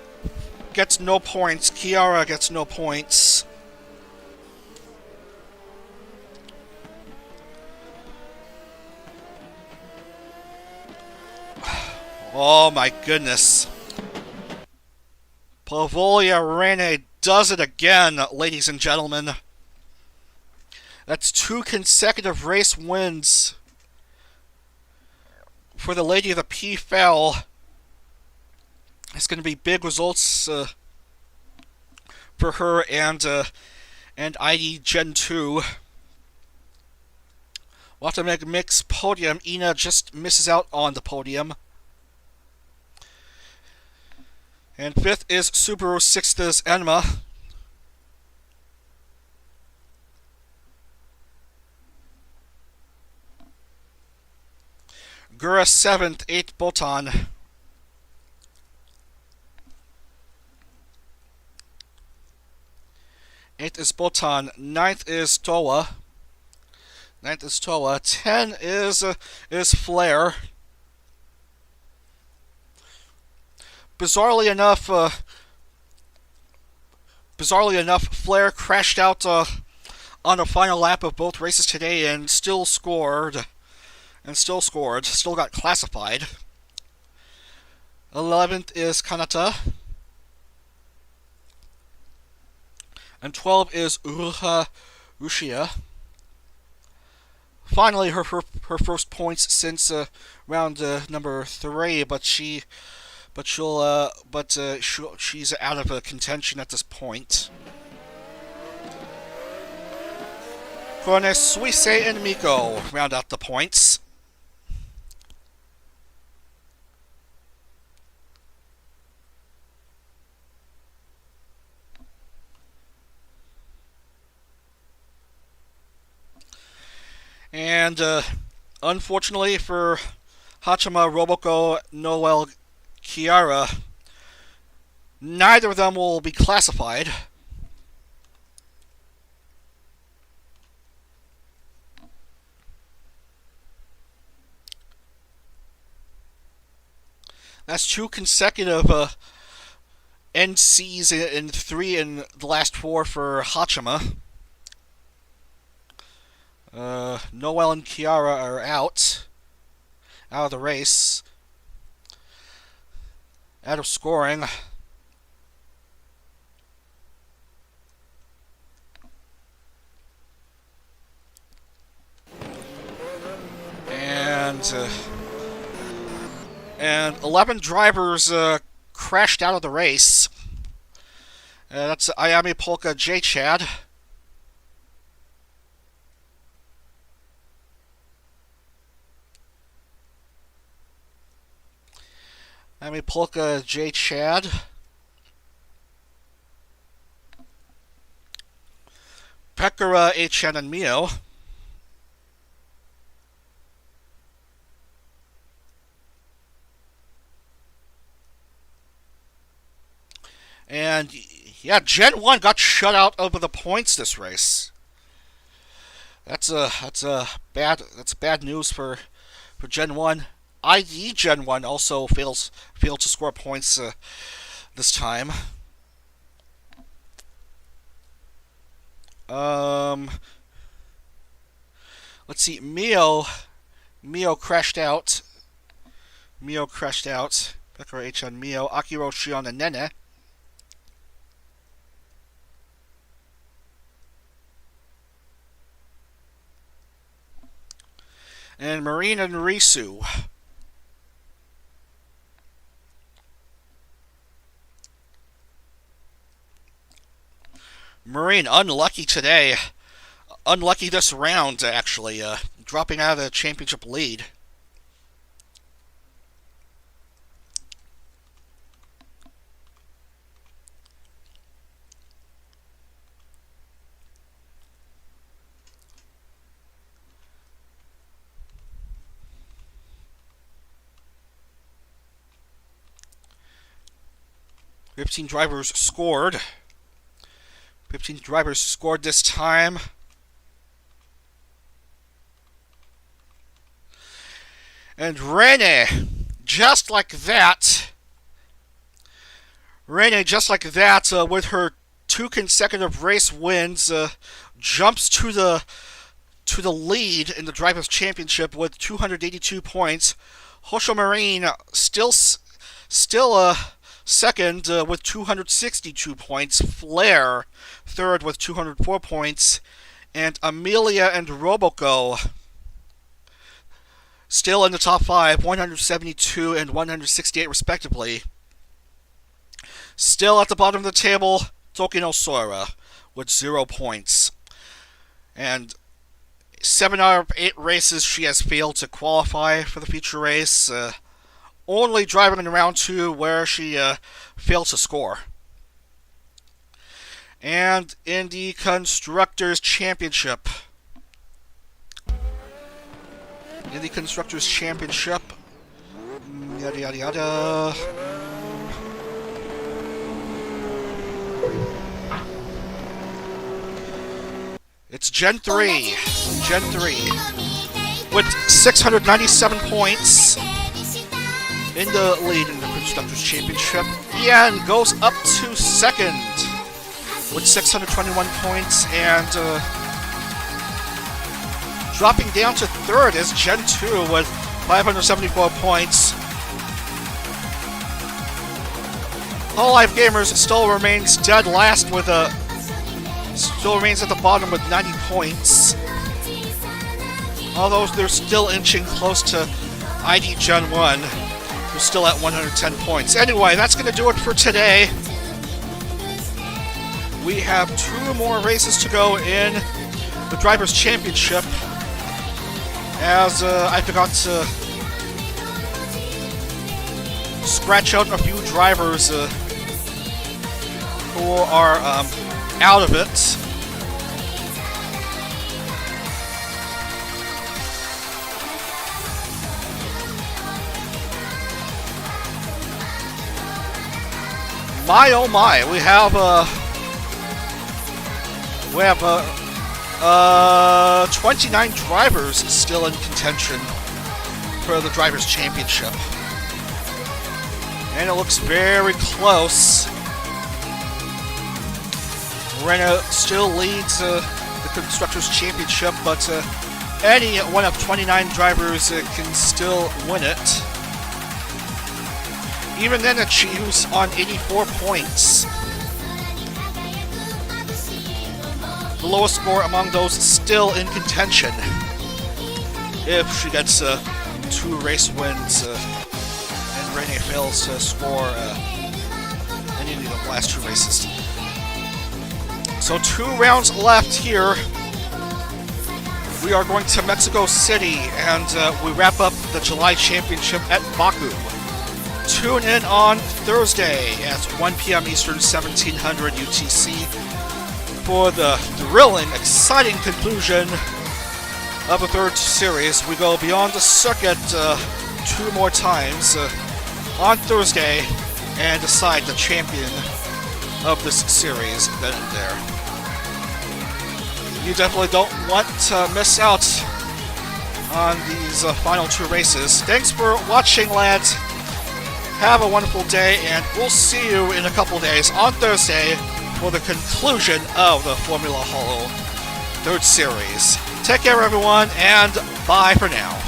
gets no points. Kiara gets no points. Oh my goodness. Pavolia Rene does it again, ladies and gentlemen. That's 2 consecutive race wins for the Lady of the PFL. It's going to be big results for her and ID Gen 2. We'll have to make a mixed podium. Ina just misses out on the podium. And 5th is Subaru, 6th is Enma. Gura 7th, 8th Botan. 8th is Botan, 9th is Towa. 10 is Flare. Bizarrely enough, Flare crashed out on the final lap of both races today and still scored. Still got classified. 11th is Kanata. And 12 is Uruha Ushia. Finally, her first points since round number 3, but she's out of contention at this point. Korone, Suisse, and Miko round out the points. And unfortunately for Hachima, Roboko, Noel, Kiara, neither of them will be classified. That's 2 consecutive NCs in 3 in the last 4 for Hachima. Noel and Kiara are out of the race, out of scoring. And 11 drivers crashed out of the race. That's Ayami, Polka, J. Chad. Ayami, Polka, J. Chad. Pekara, H.N. and Mio. And yeah, Gen 1 got shut out over the points this race. That's bad news for Gen 1. ID Gen 1 also failed to score points this time. Let's see. Mio crashed out. Pekara H on Mio. Akiro Shion and Nene. And Marine and Risu. Marine, unlucky today. Unlucky this round, actually. Dropping out of the championship lead. Fifteen drivers scored. 15 drivers scored this time. And Rene, just like that, with her 2 consecutive race wins, jumps to the lead in the Drivers' Championship with 282 points. Houshou Marine still second with 262 points. Flair third with 204 points. And Amelia and Roboco still in the top 5, 172 and 168 respectively. Still at the bottom of the table, Tokino Sora with 0 points. And 7 out of 8 races she has failed to qualify for the feature race. Only driving in round 2 where she failed to score. And in the Constructors Championship. Yada yada yada. It's Gen 3. With 697 points in the lead in the Constructors Championship. Ian goes up to second with 621 points, and dropping down to third is Gen 2 with 574 points. Hololive Gamers still remains dead last with still remains at the bottom with 90 points. Although they're still inching close to ID Gen 1, who's still at 110 points. Anyway, that's going to do it for today. We have 2 more races to go in the Drivers' Championship, as I forgot to scratch out a few drivers who are out of it. My oh my, we have 29 drivers still in contention for the Drivers' Championship. And it looks very close. Moreno still leads the Constructors' Championship, but any one of 29 drivers can still win it. Even then, achieves on 84 points. The lowest score among those still in contention. If she gets 2 race wins and Rene fails to score any of the last 2 races. So 2 rounds left here. We are going to Mexico City, and we wrap up the July Championship at Baku. Tune in on Thursday at 1 p.m. Eastern, 1700 UTC for the thrilling, exciting conclusion of the 3rd series. We go beyond the circuit 2 more times on Thursday and decide the champion of this series then and there. You definitely don't want to miss out on these final 2 races. Thanks for watching, lads. Have a wonderful day, and we'll see you in a couple days on Thursday for the conclusion of the Formula Holo 3rd series. Take care, everyone, and bye for now.